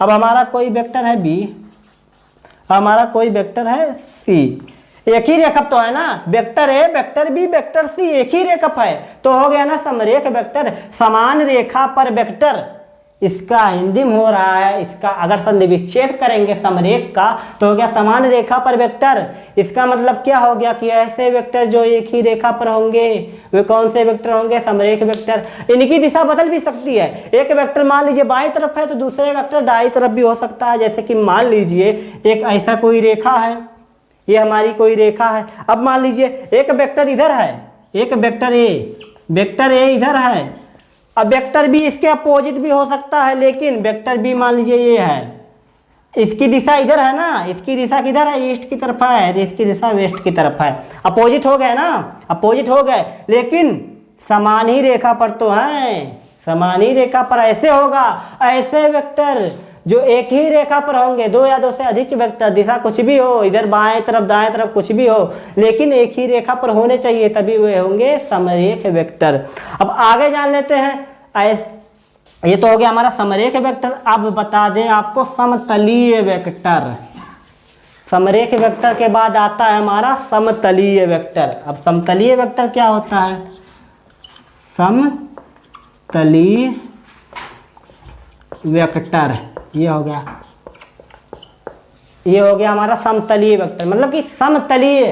Speaker 1: अब हमारा कोई वेक्टर है बी, हमारा कोई वेक्टर है सी। एक ही रेखा तो है ना, vector A vector B vector C एक ही रेखा है, तो हो गया ना समरेख वेक्टर, समान रेखा पर वेक्टर। इसका हिंदी में हो रहा है, इसका अगर संधि विच्छेद करेंगे समरेख का तो हो गया समान रेखा पर वेक्टर। इसका मतलब क्या हो गया कि ऐसे वेक्टर जो एक ही रेखा पर होंगे वे कौन से वेक्टर होंगे? समरेख वेक्टर। इनकी दिशा बदल भी सकती है। एक वेक्टर मान लीजिए बाईं तरफ है तो दूसरे वेक्टर दाईं तरफ भी हो सकता है। जैसे कि मान लीजिए एक ऐसा कोई रेखा है, ये हमारी कोई रेखा है। अब मान लीजिए एक वेक्टर इधर है, एक वेक्टर ए इधर है, अब वेक्टर बी इसके अपोजिट भी हो सकता है, लेकिन वेक्टर बी मान लीजिए ये है, इसकी दिशा इधर है ना, इसकी दिशा किधर है? ईस्ट की तरफ है, तो इसकी दिशा वेस्ट की तरफ है। अपोजिट हो गए ना, अपोजिट हो गए, लेकिन समान ही रेखा पर तो है, समान ही रेखा पर। ऐसे होगा ऐसे वेक्टर जो एक ही रेखा पर होंगे, दो या दो से अधिक वेक्टर, दिशा कुछ भी हो, इधर बाएं तरफ दाएं तरफ कुछ भी हो, लेकिन एक ही रेखा पर होने चाहिए, तभी वे होंगे समरेख वेक्टर। अब आगे जान लेते हैं। ये तो हो गया हमारा समरेख वेक्टर। अब बता दें आपको समतलीय वेक्टर। समरेख वेक्टर के बाद आता है हमारा समतलीय वेक्टर। अब समतलीय वेक्टर क्या होता है? समतलीय वेक्टर ये हो गया, ये हो गया हमारा समतलीय वेक्टर। मतलब कि समतलीय,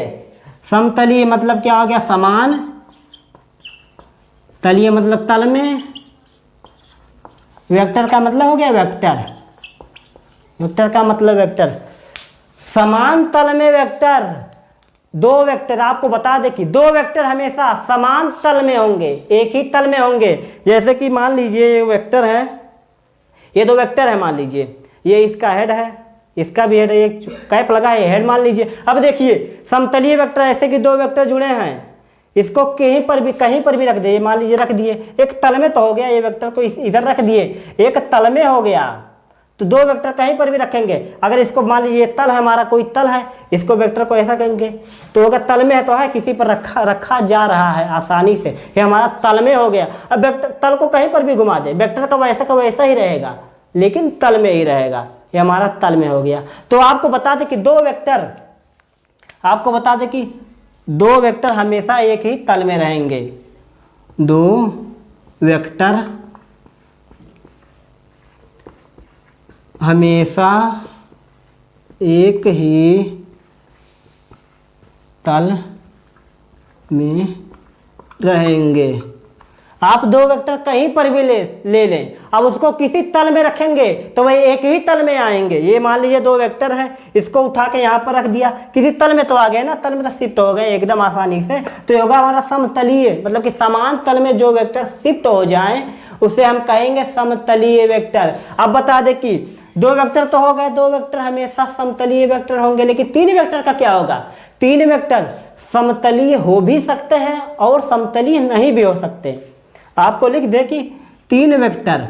Speaker 1: समतलीय मतलब क्या हो गया? समान, तलीय मतलब तल में, वेक्टर का मतलब हो गया वेक्टर, वेक्टर का मतलब वेक्टर, समान तल में वेक्टर। दो वेक्टर, आपको बता दें कि दो वेक्टर हमेशा समान तल में होंगे, एक ही तल में होंगे। जैसे कि मान लीजिए ये वेक्टर है, ये दो वेक्टर है, मान लीजिए ये इसका हेड है, इसका भी हेड है, एक कैप लगा है, हेड मान लीजिए। अब देखिए समतलीय वेक्टर ऐसे कि दो वेक्टर जुड़े हैं, इसको कहीं पर भी रख दिए, मान लीजिए रख दिए, एक तल में तो हो गया, ये वेक्टर को इधर रख दिए, एक तल में हो गया, तो दो वेक्टर कहीं पर भी रखेंगे। अगर इसको मान लीजिए तल है, हमारा कोई तल है, इसको वेक्टर को ऐसा कहेंगे तो अगर तल में है तो है, किसी पर रखा जा रहा है आसानी से, ये हमारा तल में हो गया। अब वेक्टर तल को कहीं पर भी घुमा दे, वेक्टर का वैसा ही रहेगा, लेकिन तल में ही रहेगा, ये हमारा तल में हो गया। तो आपको बता दें कि दो वेक्टर हमेशा एक ही तल में रहेंगे, दो वेक्टर हमेशा एक ही तल में रहेंगे। आप दो वेक्टर कहीं पर भी ले लें, अब उसको किसी तल में रखेंगे तो वही एक ही तल में आएंगे। ये मान लीजिए दो वेक्टर है, इसको उठा के यहाँ पर रख दिया, किसी तल में तो आ गए ना, तल में तो शिफ्ट हो गए एकदम आसानी से, तो ये होगा हमारा समतलीय, मतलब कि समान तल में जो वेक्टर शिफ्ट हो जाएं उसे हम कहेंगे समतलीय वेक्टर। अब बता दें कि दो वेक्टर तो हो गए, दो वेक्टर हमेशा समतलीय वेक्टर होंगे, लेकिन तीन वेक्टर का क्या होगा? तीन वेक्टर समतलीय हो भी सकते हैं और समतलीय नहीं भी हो सकते। आपको लिख दे कि तीन वेक्टर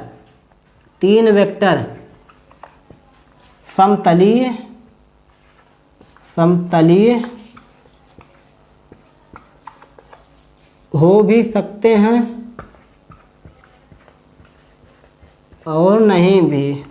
Speaker 1: समतलीय समतलीय हो भी सकते हैं और नहीं भी।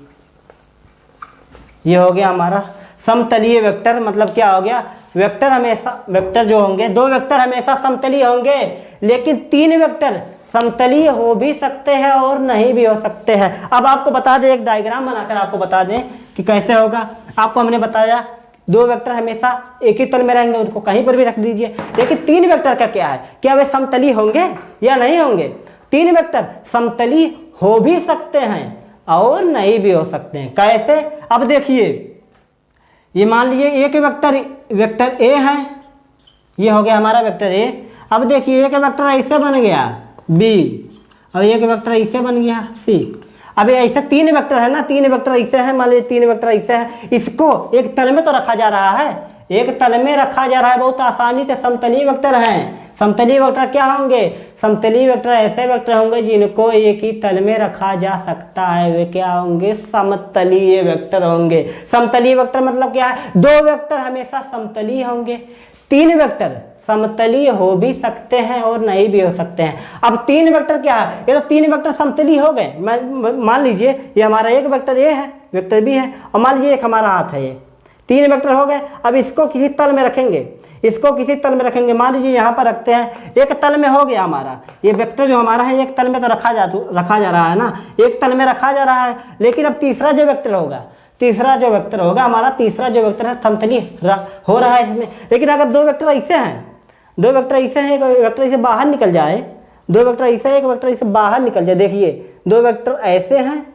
Speaker 1: ये हो गया हमारा समतलीय वेक्टर। मतलब क्या हो गया, वेक्टर हमेशा, वेक्टर जो होंगे, दो वेक्टर हमेशा समतलीय होंगे, लेकिन तीन वेक्टर समतलीय हो भी सकते हैं और नहीं भी हो सकते हैं। अब आपको बता दें, एक डायग्राम बनाकर आपको बता दें कि कैसे होगा। आपको हमने बताया दो वेक्टर हमेशा एक ही तल में रहेंगे, उनको कहीं पर भी रख दीजिए, लेकिन तीन वेक्टर का क्या है, क्या वे समतलीय होंगे या नहीं होंगे। तीन वेक्टर समतलीय हो भी सकते हैं और नहीं भी हो सकते हैं। कैसे, अब देखिए, ये मान लीजिए एक वेक्टर ए है, ये हो गया हमारा वेक्टर ए। अब देखिए एक वेक्टर ऐसे बन गया बी, और एक वेक्टर ऐसे बन गया सी। अब ऐसे तीन वेक्टर है ना, तीन वेक्टर ऐसे हैं, मान लीजिए तीन वेक्टर ऐसे हैं, इसको एक तल में तो रखा जा रहा है, एक तल में रखा जा रहा है बहुत आसानी से। समतलीय वेक्टर हैं। समतलीय वेक्टर क्या होंगे, समतलीय वेक्टर ऐसे वेक्टर होंगे जिनको एक ही तल में रखा जा सकता है, वे क्या होंगे, समतलीय वेक्टर होंगे। समतलीय वेक्टर मतलब क्या है, दो वेक्टर हमेशा समतलीय होंगे। तीन वेक्टर समतलीय हो भी सकते हैं और नहीं भी हो सकते हैं। अब तीन वेक्टर क्या है, ये तो तीन वेक्टर समतलीय हो गए। मान लीजिए ये हमारा एक वेक्टर ए है, वेक्टर बी है, और मान लीजिए एक हमारा हाथ है, ये तीन वेक्टर हो गए। अब इसको किसी तल में रखेंगे, इसको किसी तल में रखेंगे, मान लीजिए यहाँ पर रखते हैं, एक तल में हो गया हमारा ये वेक्टर जो हमारा है, एक तल में तो रखा जा रहा है ना, एक तल में रखा जा रहा है। लेकिन अब तीसरा जो वेक्टर होगा, हमारा तीसरा जो वेक्टर है समतलीय हो रहा है इसमें। लेकिन अगर दो वेक्टर ऐसे हैं, दो वेक्टर ऐसे हैं, एक वेक्टर इसे बाहर निकल जाए, दो वेक्टर ऐसे, एक वेक्टर इसे बाहर निकल जाए, देखिए दो वेक्टर ऐसे हैं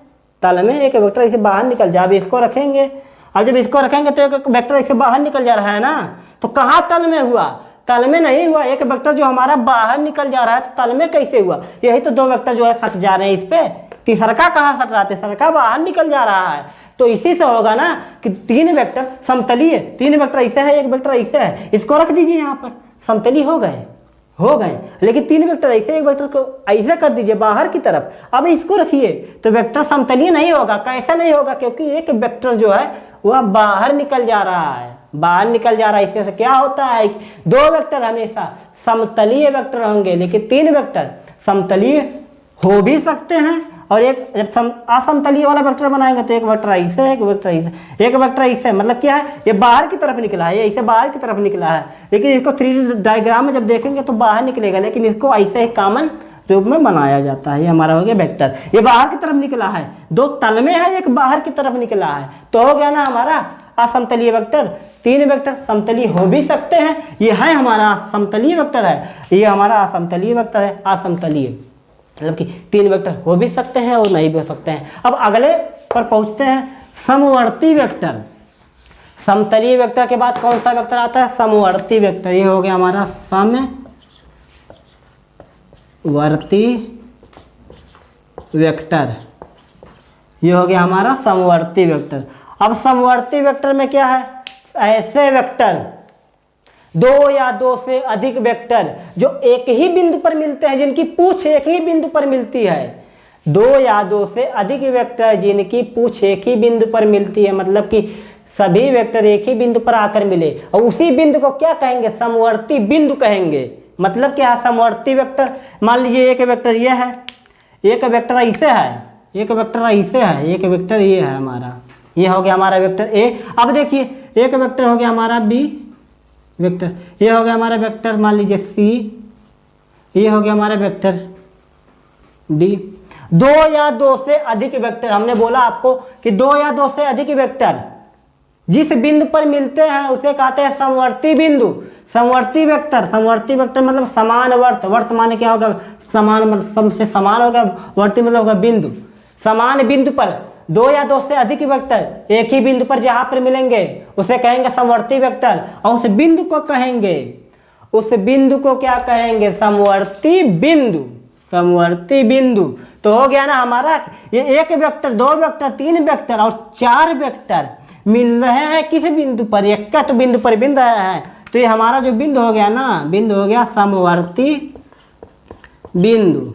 Speaker 1: तल में, एक वेक्टर इसे बाहर निकल जाए। अब इसको रखेंगे, अब जब इसको रखेंगे तो एक वेक्टर इसे बाहर निकल जा रहा है ना, तो कहाँ तल में हुआ, तल में नहीं हुआ। एक वेक्टर जो हमारा बाहर निकल जा रहा है तो तल में कैसे हुआ, यही तो दो वेक्टर जो है सट जा रहे हैं इस पे। तीसरा कहाँ सट रहा है, तीसरा बाहर निकल जा रहा है। तो इसी से होगा ना कि तीन वेक्टर समतलीय, तीन वेक्टर ऐसे है, एक वेक्टर ऐसे है, इसको रख दीजिए यहाँ पर, समतलीय हो गए। लेकिन तीन वेक्टर ऐसे, एक वेक्टर को ऐसे कर दीजिए बाहर की तरफ, अब इसको रखिए तो वेक्टर समतलीय नहीं होगा। कैसा नहीं होगा, क्योंकि एक वेक्टर जो है वह बाहर निकल जा रहा है, बाहर निकल जा रहा है। इससे क्या होता है, दो वेक्टर हमेशा समतलीय वेक्टर होंगे, लेकिन तीन वेक्टर समतलीय हो भी सकते हैं। और एक जब असमतलीय वाला वेक्टर बनाएंगे तो एक वेक्टर ऐसे, एक वेक्टर ऐसे, एक वेक्टर ऐसे, मतलब क्या है, ये बाहर की तरफ निकला है, ये ऐसे बाहर की तरफ निकला है। लेकिन इसको 3D डायग्राम में जब देखेंगे तो बाहर निकलेगा, लेकिन इसको ऐसे ही कॉमन रूप में बनाया जाता है। ये हमारा हो गया वेक्टर, ये बाहर की तरफ निकला है, दो तल में है, एक बाहर की तरफ निकला है, तो हो गया ना हमारा असमतलीय वेक्टर। तीन वेक्टर समतलीय हो भी सकते हैं, ये है हमारा समतलीय वेक्टर है, ये हमारा असमतलीय वेक्टर है, असमतलीय मतलब कि तीन वेक्टर हो भी सकते हैं और नहीं भी हो सकते हैं। अब अगले पर पहुंचते हैं, समवर्ती वेक्टर। समतलीय वेक्टर के बाद कौन सा वेक्टर आता है, समवर्ती वेक्टर। ये हो गया हमारा समवर्ती वेक्टर, ये हो गया हमारा समवर्ती वेक्टर। अब समवर्ती वेक्टर में क्या है, ऐसे वेक्टर, दो या दो से अधिक वेक्टर जो एक ही बिंदु पर मिलते हैं, जिनकी पूछ एक ही बिंदु पर मिलती है। दो या दो से अधिक वेक्टर जिनकी पूछ एक ही बिंदु पर मिलती है, मतलब कि सभी वेक्टर एक ही बिंदु पर आकर मिले, और उसी बिंदु को क्या कहेंगे, समवर्ती बिंदु कहेंगे। मतलब क्या है, समवर्ती वेक्टर, मान लीजिए एक वेक्टर ये है, एक वेक्टर ऐसे है, एक वेक्टर ऐसे है, एक वेक्टर ये है हमारा, ये हो गया हमारा वेक्टर ए। अब देखिए एक वेक्टर हो गया हमारा बी वेक्टर, ये हो गया हमारा वेक्टर मान लीजिए सी, ये हो गया हमारा वेक्टर डी। दो या दो से अधिक वेक्टर, हमने बोला आपको कि दो या दो से अधिक वेक्टर जिस बिंदु पर मिलते हैं उसे कहते हैं समवर्ती बिंदु। समवर्ती वेक्टर, समवर्ती वेक्टर मतलब समान वर्त, वर्त माने क्या होगा, समान मतलब सम से समान होगा, वर्ती मतलब होगा बिंदु। समान बिंदु पर दो या दो से अधिक वेक्टर एक ही बिंदु पर जहां पर मिलेंगे उसे कहेंगे समवर्ती वेक्टर, और उस बिंदु को कहेंगे, उस बिंदु को क्या कहेंगे, समवर्ती बिंदु, समवर्ती बिंदु। तो हो गया ना हमारा, ये एक वेक्टर, दो वेक्टर, तीन वेक्टर और चार वेक्टर मिल रहे हैं किस बिंदु पर, एक का तो बिंदु पर मिल रहे हैं, तो ये हमारा जो बिंदु हो गया ना, बिंदु हो गया समवर्ती बिंदु,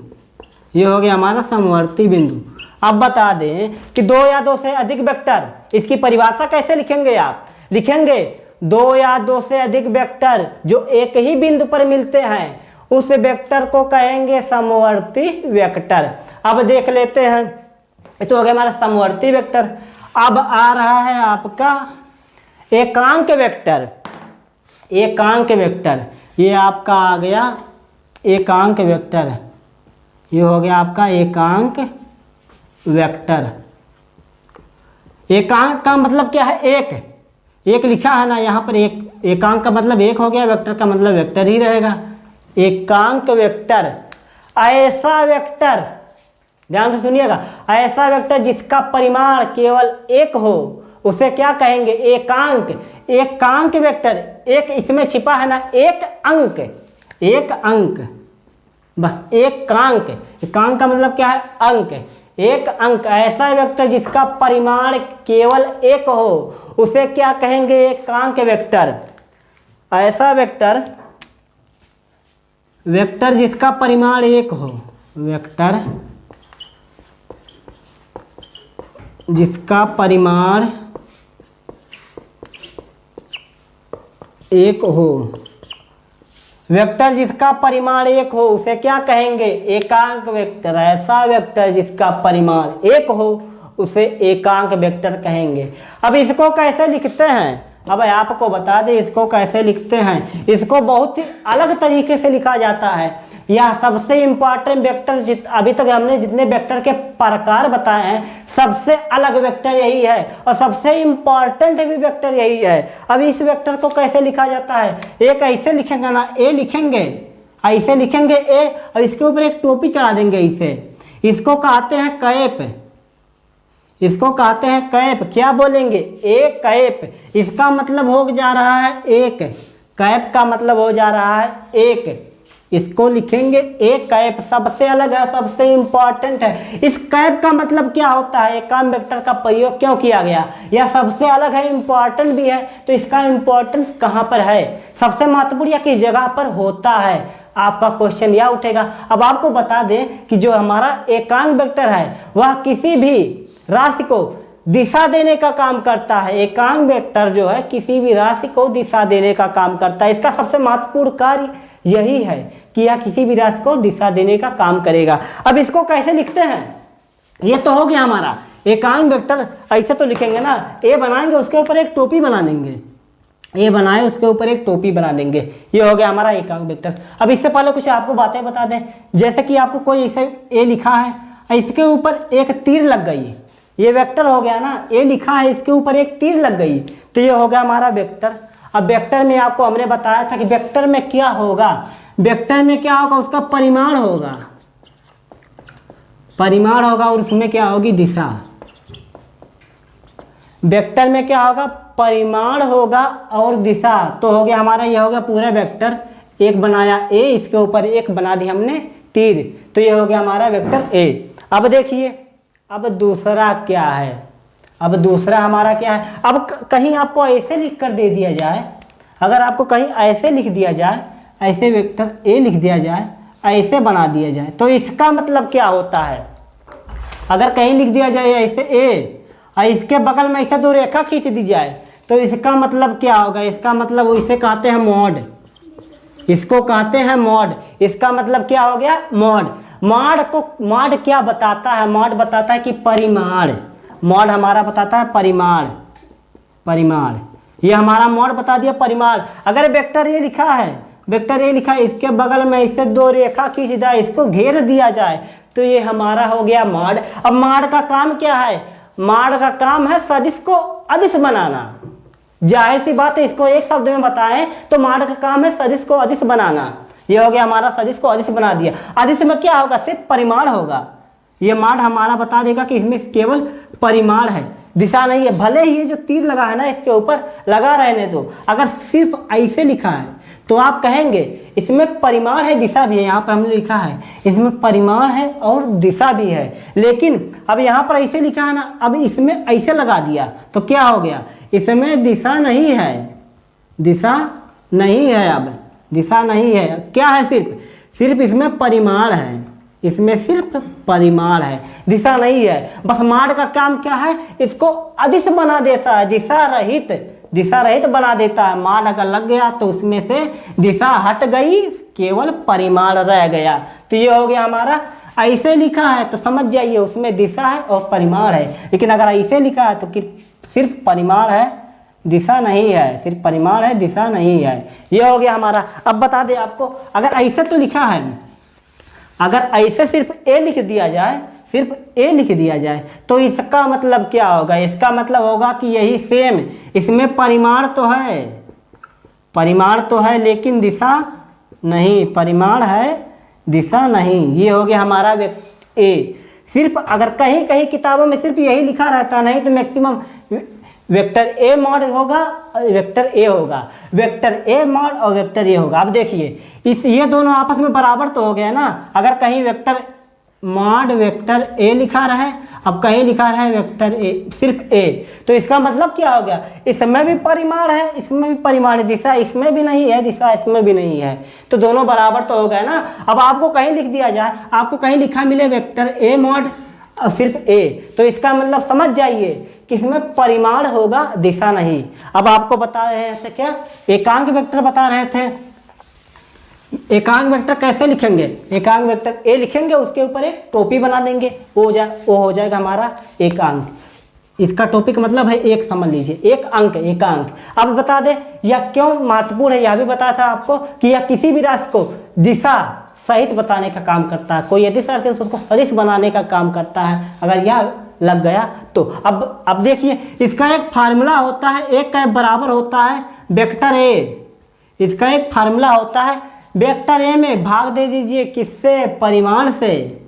Speaker 1: ये हो गया हमारा समवर्ती बिंदु। अब बता दें कि दो या दो से अधिक वेक्टर, इसकी परिभाषा कैसे लिखेंगे आप, लिखेंगे दो या दो से अधिक वेक्टर जो एक ही बिंदु पर मिलते हैं उस वेक्टर को कहेंगे समवर्ती वेक्टर। अब देख लेते हैं, तो हो गया हमारा समवर्ती वेक्टर। अब आ रहा है आपका एकांक वेक्टर। एकांक वेक्टर ये आपका आ गया एकांक वेक्टर, ये हो गया आपका एकांक वेक्टर। एकांक का मतलब क्या है? एक लिखा है ना यहाँ पर, एक एकांक का मतलब एक हो गया, वेक्टर का मतलब वेक्टर ही रहेगा। एकांक वेक्टर ऐसा वेक्टर, ध्यान से सुनिएगा, ऐसा वेक्टर जिसका परिमाण केवल एक हो उसे क्या कहेंगे? एकांक। एकांक वेक्टर, एक इसमें छिपा है ना, एक अंक, एक अंक, बस एकांक। एकांक का मतलब क्या है? अंक, एक अंक। ऐसा वेक्टर जिसका परिमाण केवल एक हो उसे क्या कहेंगे? एकांक वेक्टर। ऐसा वेक्टर, वेक्टर जिसका परिमाण एक हो, वेक्टर जिसका परिमाण एक हो, वेक्टर जिसका परिमाण एक हो उसे क्या कहेंगे? एकांक वेक्टर। ऐसा वेक्टर जिसका परिमाण एक हो उसे एकांक वेक्टर कहेंगे। अब इसको कैसे लिखते हैं? अब आपको बता दें इसको कैसे लिखते हैं। इसको बहुत ही अलग तरीके से लिखा जाता है। यह सबसे इंपॉर्टेंट वेक्टर, अभी तक हमने जितने वेक्टर के प्रकार बताए हैं सबसे अलग वेक्टर यही है और सबसे इंपॉर्टेंट भी वेक्टर यही है। अब इस वेक्टर को कैसे लिखा जाता है? एक ऐसे लिखेंगे ना, ए लिखेंगे, ऐसे लिखेंगे ए और इसके ऊपर एक टोपी चढ़ा देंगे इसे। इसको कहते हैं कैप, इसको कहते हैं कैप। क्या बोलेंगे? A cap. इसका मतलब हो जा रहा है एक, कैप का मतलब हो जा रहा है एक। इसको लिखेंगे ए कैप, सबसे अलग है, सबसे इंपॉर्टेंट है। इस कैप का मतलब क्या होता है? एकांक वेक्टर का प्रयोग क्यों किया गया? यह सबसे अलग है, इंपॉर्टेंट भी है, तो इसका इंपॉर्टेंस कहाँ पर है? सबसे महत्वपूर्ण या किस जगह पर होता है? आपका क्वेश्चन यह उठेगा। अब आपको बता दें कि जो हमारा एकांक वेक्टर है वह किसी भी राशि को दिशा देने का काम करता है। एकांक वेक्टर जो है किसी भी राशि को दिशा देने का काम करता है। इसका सबसे महत्वपूर्ण कार्य यही है कि यह किसी भी राशि को दिशा देने का काम करेगा। अब इसको कैसे लिखते हैं? ये तो हो गया हमारा एकांक वेक्टर। ऐसे तो लिखेंगे ना, ए बनाएंगे उसके ऊपर एक टोपी बना देंगे, ए बनाए उसके ऊपर एक टोपी बना देंगे, ये हो गया हमारा एकांक वेक्टर। अब इससे पहले कुछ आपको बातें बता दें, जैसे कि आपको कोई ऐसे ए लिखा है, इसके ऊपर एक तीर लग गई, ये वेक्टर हो गया ना, ए लिखा है इसके ऊपर एक तीर लग गई, तो ये हो गया हमारा वेक्टर। अब वेक्टर में आपको हमने बताया था कि वेक्टर में क्या होगा, वेक्टर में क्या होगा? उसका परिमाण होगा, परिमाण होगा और उसमें क्या होगी? दिशा। वेक्टर में क्या होगा? परिमाण होगा और दिशा। तो हो गया हमारा, यह हो गया पूरा वेक्टर। एक बनाया ए, इसके ऊपर एक बना दी हमने तीर, तो ये हो गया हमारा वेक्टर ए। अब देखिए अब दूसरा क्या है? अब दूसरा हमारा क्या है? अब कहीं आपको ऐसे लिख कर दे दिया जाए, अगर आपको कहीं ऐसे लिख दिया जाए, ऐसे वेक्टर ए लिख दिया जाए, ऐसे बना दिया जाए, तो इसका मतलब क्या होता है? अगर कहीं लिख दिया जाए ऐसे ए और इसके बगल में ऐसे दो रेखा खींच दी जाए, तो इसका मतलब क्या होगा? इसका मतलब इसे कहते हैं मॉड, इसको कहते हैं मॉड। इसका मतलब क्या हो गया? मॉड। मॉड को, मॉड क्या बताता है? मॉड बताता है कि परिमाण, मॉड हमारा बताता है परिमाण, परिमाण। ये हमारा मॉड बता दिया परिमाण। अगर वेक्टर ए लिखा है, वेक्टर ए लिखा है, इसके बगल में इससे दो रेखा खींच जाए, इसको घेर दिया जाए, तो ये हमारा हो गया मॉड। अब मॉड का काम क्या है? मॉड का काम है सदिश को अदिश बनाना। जाहिर सी बात है, इसको एक शब्द में बताएं तो मॉड का काम है सदिश को अदिश बनाना। ये हो गया हमारा, सदिश को अदिश बना दिया। अदिश में क्या होगा? सिर्फ परिमाण होगा। ये मॉड हमारा बता देगा कि इसमें केवल परिमाण है, दिशा नहीं है। भले ही ये जो तीर लगा है ना इसके ऊपर लगा रहने दो, अगर सिर्फ ऐसे लिखा है तो आप कहेंगे इसमें परिमाण है, दिशा भी है। यहाँ पर हमने लिखा है इसमें परिमाण है और दिशा भी है, लेकिन अब यहाँ पर ऐसे लिखा है ना, अब इसमें ऐसे लगा दिया तो क्या हो गया? इसमें दिशा नहीं है, दिशा नहीं है। अब दिशा नहीं है, क्या है? सिर्फ इसमें परिमाण है, इसमें सिर्फ परिमाण है, दिशा नहीं है। बस मॉड का काम क्या है? इसको अदिश बना देता है, दिशा रहित दिशा रहित बना देता है। मान अगर लग गया तो उसमें से दिशा हट गई, केवल परिमाण रह गया। तो ये हो गया हमारा। ऐसे लिखा है तो समझ जाइए उसमें दिशा है और परिमाण है, लेकिन अगर ऐसे लिखा है तो सिर्फ परिमाण है, दिशा नहीं है, सिर्फ परिमाण है, दिशा नहीं है। ये हो गया हमारा। अब बता दें आपको, अगर ऐसे तो लिखा है, अगर ऐसे सिर्फ ए लिख दिया जाए, सिर्फ ए लिख दिया जाए तो इसका मतलब क्या होगा? इसका मतलब होगा कि यही सेम, इसमें परिमाण तो है, परिमाण तो है लेकिन दिशा नहीं, परिमाण है दिशा नहीं। ये हो गया हमारा ए। सिर्फ अगर कहीं कहीं किताबों में सिर्फ यही लिखा रहता, नहीं तो मैक्सिमम वेक्टर ए मॉड होगा, वेक्टर ए होगा, वेक्टर ए मॉड और वेक्टर ए होगा। अब देखिए इस ये दोनों आपस में बराबर तो हो गया ना। अगर कहीं वेक्टर मॉड वेक्टर ए लिखा रहे, अब कहीं लिखा रहे वेक्टर ए, सिर्फ ए, तो इसका मतलब क्या हो गया? इसमें भी परिमाण है, इसमें भी परिमाण है, दिशा इसमें भी नहीं है, दिशा इसमें भी नहीं है, तो दोनों बराबर तो हो गए ना। अब आपको कहीं लिख दिया जाए, आपको कहीं लिखा मिले वेक्टर ए मॉड और सिर्फ ए, तो इसका मतलब समझ जाइए कि इसमें परिमाण होगा, दिशा नहीं। अब आपको बता रहे थे क्या? एकांक वेक्टर बता रहे थे। एकांक वेक्टर कैसे लिखेंगे? एकांक वेक्टर ए लिखेंगे, उसके ऊपर एक टोपी बना देंगे, वो हो जाएगा हमारा एकांक। इसका टॉपिक मतलब है एक, समझ लीजिए, एक अंक, एकांक। अब बता दें यह क्यों महत्वपूर्ण है, यह भी बताया था आपको कि यह किसी भी राशि को दिशा सहित बताने का काम करता है। कोई यदि राशि है तो उसको सदिश बनाने का काम करता है, अगर यह लग गया तो। अब देखिए इसका एक फार्मूला होता है, एक का बराबर होता है वेक्टर ए। इसका एक फार्मूला होता है वेक्टर ए में भाग दे दीजिए किससे? परिमाण से।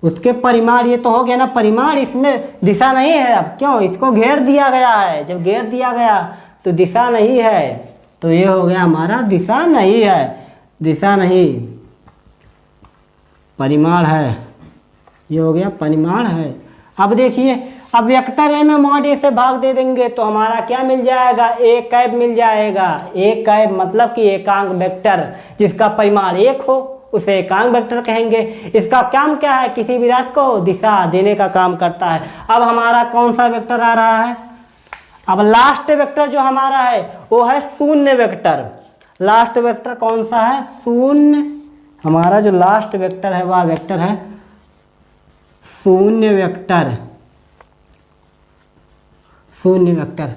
Speaker 1: उसके परिमाण, ये तो हो गया ना परिमाण, इसमें दिशा नहीं है। अब क्यों? इसको घेर दिया गया है, जब घेर दिया गया तो दिशा नहीं है, तो ये हो गया हमारा दिशा नहीं है, दिशा नहीं, परिमाण है। ये हो गया परिमाण है। अब देखिए, अब वेक्टर ए में मॉड ए से भाग दे देंगे तो हमारा क्या मिल जाएगा? ए कैप मिल जाएगा। ए कैप मतलब कि एकांक वेक्टर जिसका परिमाण एक हो उसे एकांक वेक्टर कहेंगे। इसका काम क्या है? किसी भी राशि को दिशा देने का काम करता है। अब हमारा कौन सा वेक्टर आ रहा है? अब लास्ट वेक्टर जो हमारा है वो है शून्य वेक्टर। लास्ट वेक्टर कौन सा है? शून्य। हमारा जो लास्ट वेक्टर है वह वेक्टर है शून्य वेक्टर। शून्य वेक्टर,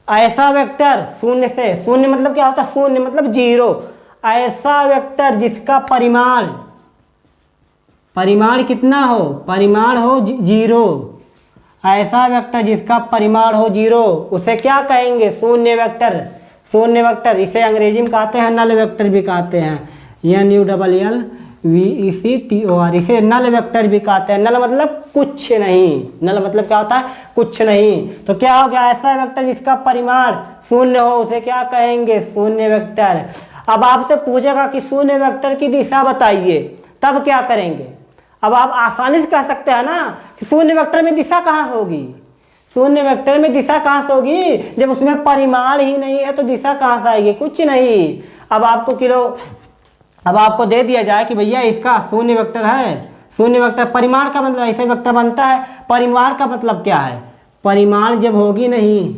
Speaker 1: ऐसा वेक्टर शून्य से, शून्य मतलब क्या होता है? शून्य मतलब जीरो। ऐसा वेक्टर जिसका परिमाण कितना हो? परिमाण हो जीरो। ऐसा वेक्टर जिसका परिमाण हो जीरो उसे क्या कहेंगे? शून्य वेक्टर। शून्य वेक्टर इसे अंग्रेजी में कहते हैं नल वेक्टर भी कहते हैं, NULLVECTOR, इसे नल वेक्टर भी कहते हैं। नल मतलब कुछ नहीं, नल मतलब क्या होता है? कुछ नहीं। तो क्या हो गया? ऐसा वेक्टर जिसका परिमाण शून्य हो उसे क्या कहेंगे? शून्य वेक्टर। अब आपसे पूछेगा कि शून्य वेक्टर की दिशा बताइए, तब क्या करेंगे? अब आप आसानी से कह सकते हैं ना कि शून्य वेक्टर में दिशा कहाँ से होगी? शून्य वेक्टर में दिशा कहाँ से होगी? जब उसमें परिमाण ही नहीं है तो दिशा कहाँ से आएगी? कुछ नहीं। अब आपको दे दिया जाए कि भैया इसका शून्य वेक्टर है, शून्य वेक्टर परिमाण का मतलब ऐसे वेक्टर बनता है। परिमाण का मतलब क्या है? परिमाण जब होगी नहीं,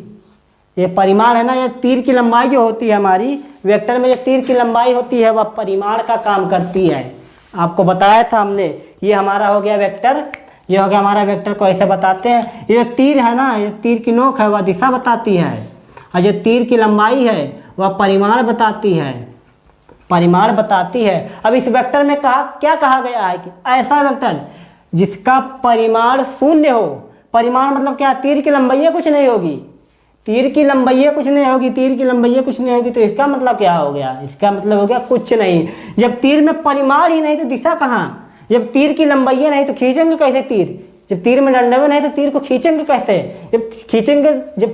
Speaker 1: ये परिमाण है ना, ये तीर की लंबाई जो होती है हमारी वेक्टर में, जो तीर की लंबाई होती है वह परिमाण का काम करती है। आपको बताया था हमने। ये हमारा हो गया वेक्टर, ये हो गया हमारा वेक्टर को ऐसे बताते हैं। ये तीर है ना, ये तीर की नोक है वह दिशा बताती है, और जो तीर की लंबाई है वह परिमाण बताती है, परिमाण बताती है। अब इस वेक्टर में क्या कहा गया है कि ऐसा वेक्टर जिसका परिमाण शून्य हो। परिमाण मतलब क्या? तीर की लंबाई कुछ नहीं होगी, तीर की लंबाई कुछ नहीं होगी, तीर की लंबाई कुछ नहीं होगी, तो इसका मतलब क्या हो गया? इसका मतलब हो गया कुछ नहीं। जब तीर में परिमाण ही नहीं तो दिशा कहाँ? जब तीर की लंबाई नहीं तो खींचेंगे कैसे तीर? जब तीर में डंडे में नहीं तो तीर को खींचेंगे कैसे? जब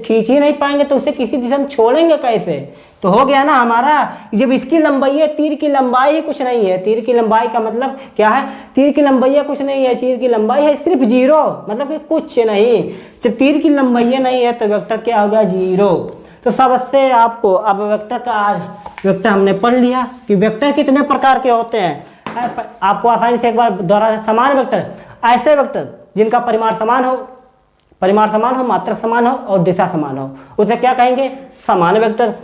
Speaker 1: खींच ही नहीं पाएंगे तो उसे किसी दिशा में छोड़ेंगे कैसे? तो हो गया ना हमारा, जब इसकी लंबाई है, तीर की लंबाई ही कुछ नहीं है। तीर की लंबाई का मतलब क्या है? तीर की लंबाई कुछ नहीं है, तीर की लंबाई है सिर्फ जीरो, मतलब कि कुछ नहीं। जब तीर की लंबाई नहीं है तो वेक्टर क्या हो गया? जीरो। तो सबसे आपको अब वेक्टर हमने पढ़ लिया कि वेक्टर कितने प्रकार के होते हैं। आपको आसानी से एक बार दोहरा, समान वेक्टर, ऐसे वेक्टर जिनका परिमाण समान हो, परिमाण समान हो, मात्रक समान हो और दिशा समान हो, उसे क्या कहेंगे? समान वेक्टर।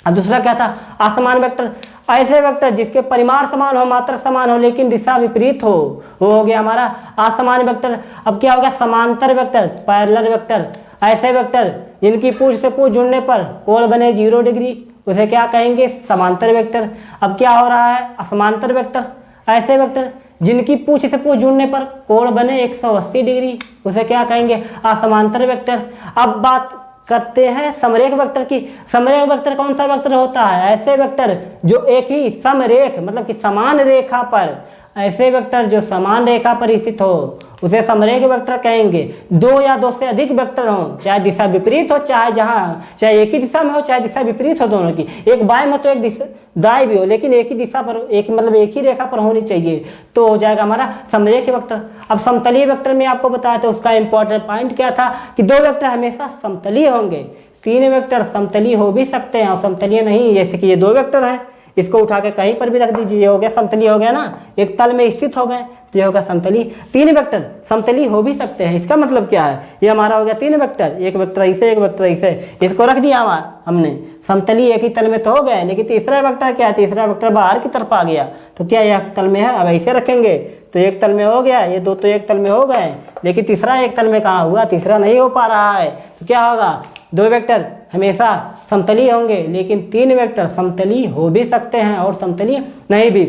Speaker 1: और दूसरा क्या था? असमान वेक्टर। ऐसे वेक्टर जिसके परिमाण समान हो, मात्रक समान हो, लेकिन दिशा विपरीत हो, वो हो गया हमारा असमान वेक्टर। अब क्या हो गया? समांतर वेक्टर, पैरेलल वेक्टर। ऐसे वेक्टर जिनकी पूंछ से पूंछ जुड़ने पर कोण बने 0 डिग्री, उसे क्या कहेंगे? समांतर वेक्टर। अब क्या हो रहा है? असमांतर वेक्टर। ऐसे वेक्टर जिनकी पूंछ से पूंछ जुड़ने पर कोण बने 180 डिग्री, उसे क्या कहेंगे? असमांतर वेक्टर। अब बात करते हैं समरेख वेक्टर की। समरेख वेक्टर कौन सा वेक्टर होता है? ऐसे वेक्टर जो एक ही समरेख मतलब कि समान रेखा पर, ऐसे वेक्टर जो समान रेखा पर स्थित हो, उसे समरेख वेक्टर कहेंगे। दो या दो से अधिक वेक्टर हो, चाहे दिशा विपरीत हो, चाहे एक ही दिशा में हो, चाहे दिशा विपरीत हो, दोनों की, एक बाएं में तो एक दिशा दाएं भी हो, लेकिन एक ही दिशा पर, एक मतलब एक ही रेखा पर होनी चाहिए, तो हो जाएगा हमारा समरेख वेक्टर। अब समतलीय वेक्टर में आपको बताया था, उसका इंपॉर्टेंट पॉइंट क्या था कि दो वेक्टर हमेशा समतलीय होंगे। 3 वेक्टर समतलीय हो भी सकते हैं और समतलीय नहीं, जैसे कि ये 2 वेक्टर हैं, इसको उठा के कहीं पर भी रख दीजिए, ये हो गया समतलीय हो गया ना, एक तल में स्थित हो गए, तो ये होगा समतलीय। 3 वेक्टर समतलीय हो भी सकते हैं, इसका मतलब क्या है? ये हमारा हो गया 3 वेक्टर, एक वेक्टर ऐसे, एक वेक्टर ऐसे, इसको रख दिया हमने, समतलीय एक ही तल में तो हो गए, लेकिन तीसरा वेक्टर क्या है? तीसरा वेक्टर बाहर की तरफ आ गया, तो क्या एक तल में है? अब ऐसे रखेंगे तो एक तल में हो गया, ये 2 तो एक तल में हो गए, लेकिन तीसरा एक तल में कहाँ हुआ? तीसरा नहीं हो पा रहा है, तो क्या होगा? 2 वेक्टर हमेशा समतलीय होंगे, लेकिन 3 वेक्टर समतलीय हो भी सकते हैं और समतलीय नहीं भी।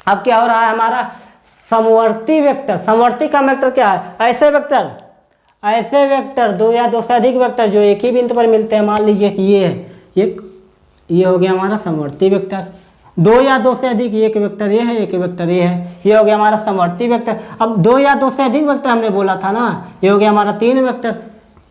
Speaker 1: अब क्या हो रहा है हमारा? समवर्ती वेक्टर। समवर्ती का वेक्टर क्या है? ऐसे वेक्टर 2 या 2 से अधिक वेक्टर जो एक ही बिंदु पर मिलते हैं, मान लीजिए कि ये है, ये हो गया हमारा समवर्ती वेक्टर। 2 या 2 से अधिक, एक वेक्टर ये है, एक वेक्टर ये है, ये हो गया हमारा समवर्ती वेक्टर। अब 2 या 2 से अधिक वेक्टर हमने बोला था ना, ये हो गया हमारा 3 वेक्टर,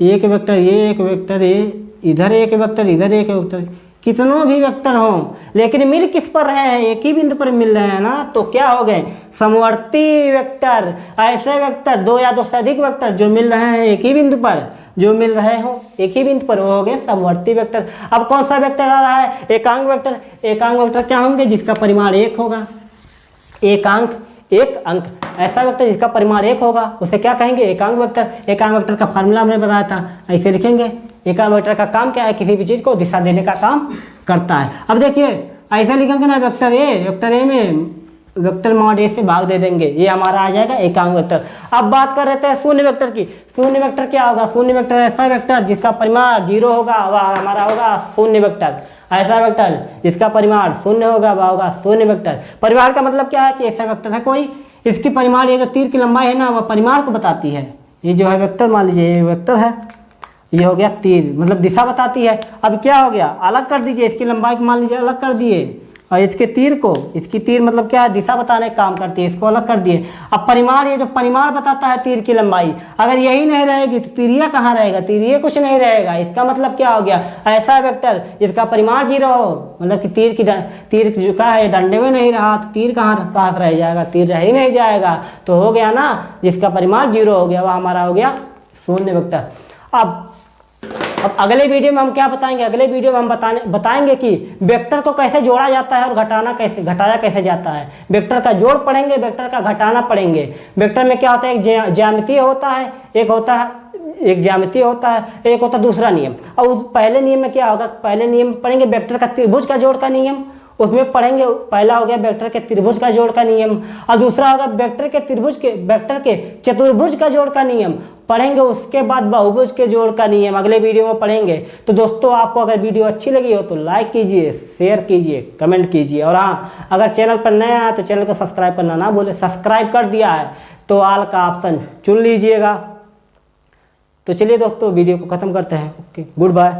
Speaker 1: एक वेक्टर ये, एक वेक्टर ये, इधर एक वेक्टर, इधर एक वेक्टर, कितनों भी वेक्टर हों, लेकिन मिल किस पर रहे हैं? एक ही बिंदु पर मिल रहे हैं ना, तो क्या हो गए? समवर्ती वेक्टर। ऐसे वेक्टर 2 या 2 से अधिक वेक्टर जो मिल रहे हैं एक ही बिंदु पर, जो मिल रहे हो एक ही बिंदु पर, वो हो गए समवर्ती वेक्टर। अब कौन सा वेक्टर आ रहा है? एकांक वेक्टर। एकांक वेक्टर क्या होंगे? जिसका परिमाण 1 होगा। एकांक, एक अंक, ऐसा वेक्टर जिसका परिमाण 1 होगा, उसे क्या कहेंगे? एकांक वेक्टर। एकांक वेक्टर का फार्मूला हमने बताया था, ऐसे लिखेंगे। एकांक वेक्टर का काम क्या है? किसी भी चीज को दिशा देने का काम करता है। अब देखिए ऐसा लिखेंगे ना, वेक्टर ए में वेक्टर मॉड ए से भाग दे देंगे, ये हमारा आ जाएगा एकांक वेक्टर। अब बात कर रहे थे शून्य वेक्टर की। शून्य वेक्टर क्या होगा? शून्य वेक्टर ऐसा वेक्टर जिसका परिमाण 0 होगा, वह हमारा होगा शून्य वेक्टर। ऐसा वेक्टर जिसका परिमाण 0 होगा, वह होगा शून्य वेक्टर। परिमाण का मतलब क्या है? कि ऐसा वेक्टर है कोई, इसकी परिमाण, ये जो तीर की लंबाई है ना, वह परिमाण को बताती है। ये जो है वेक्टर, मान लीजिए ये वेक्टर है, ये हो गया तीर, मतलब दिशा बताती है। अब क्या हो गया? अलग कर दीजिए, इसकी लंबाई को मान लीजिए अलग कर दिए, और इसके तीर को, इसकी तीर मतलब क्या है? दिशा बताने का काम करती है, इसको अलग कर दिए। अब परिमाण, ये जो परिमाण बताता है तीर की लंबाई, अगर यही नहीं रहेगी तो तीरिया कहाँ रहेगा? तीरिया कुछ नहीं रहेगा। इसका मतलब क्या हो गया? ऐसा वेक्टर जिसका परिमाण 0 हो, मतलब कि तीर जो का है डंडे में नहीं रहा, तो तीर कहाँ रह जाएगा? तीर रह ही नहीं जाएगा, तो हो गया ना, जिसका परिमाण 0 हो गया, वह हमारा हो गया शून्य वेक्टर। अब अगले वीडियो में हम क्या बताएंगे? अगले वीडियो में हम बताएंगे कि वेक्टर को कैसे जोड़ा जाता है और घटाया कैसे जाता है। वेक्टर का जोड़ पढ़ेंगे, वेक्टर का घटाना पढ़ेंगे। वेक्टर में क्या होता है? एक ज्यामितीय होता है, एक ज्यामितीय होता है, एक होता है दूसरा नियम। और उस पहले नियम में क्या होगा? पहले नियम पढ़ेंगे वेक्टर का त्रिभुज का जोड़ का नियम, उसमें पढ़ेंगे। पहला हो गया वेक्टर के त्रिभुज का जोड़ का नियम, और दूसरा होगा वेक्टर के चतुर्भुज का जोड़ का नियम पढ़ेंगे। उसके बाद बहुभुज के जोड़ का नियम अगले वीडियो में पढ़ेंगे। तो दोस्तों, आपको अगर वीडियो अच्छी लगी हो तो लाइक कीजिए, शेयर कीजिए, कमेंट कीजिए, और हाँ, अगर चैनल पर नया है तो चैनल को सब्सक्राइब करना ना भूलें। सब्सक्राइब कर दिया है तो ऑल का ऑप्शन चुन लीजिएगा। तो चलिए दोस्तों, वीडियो को खत्म करते हैं। Okay, good bye.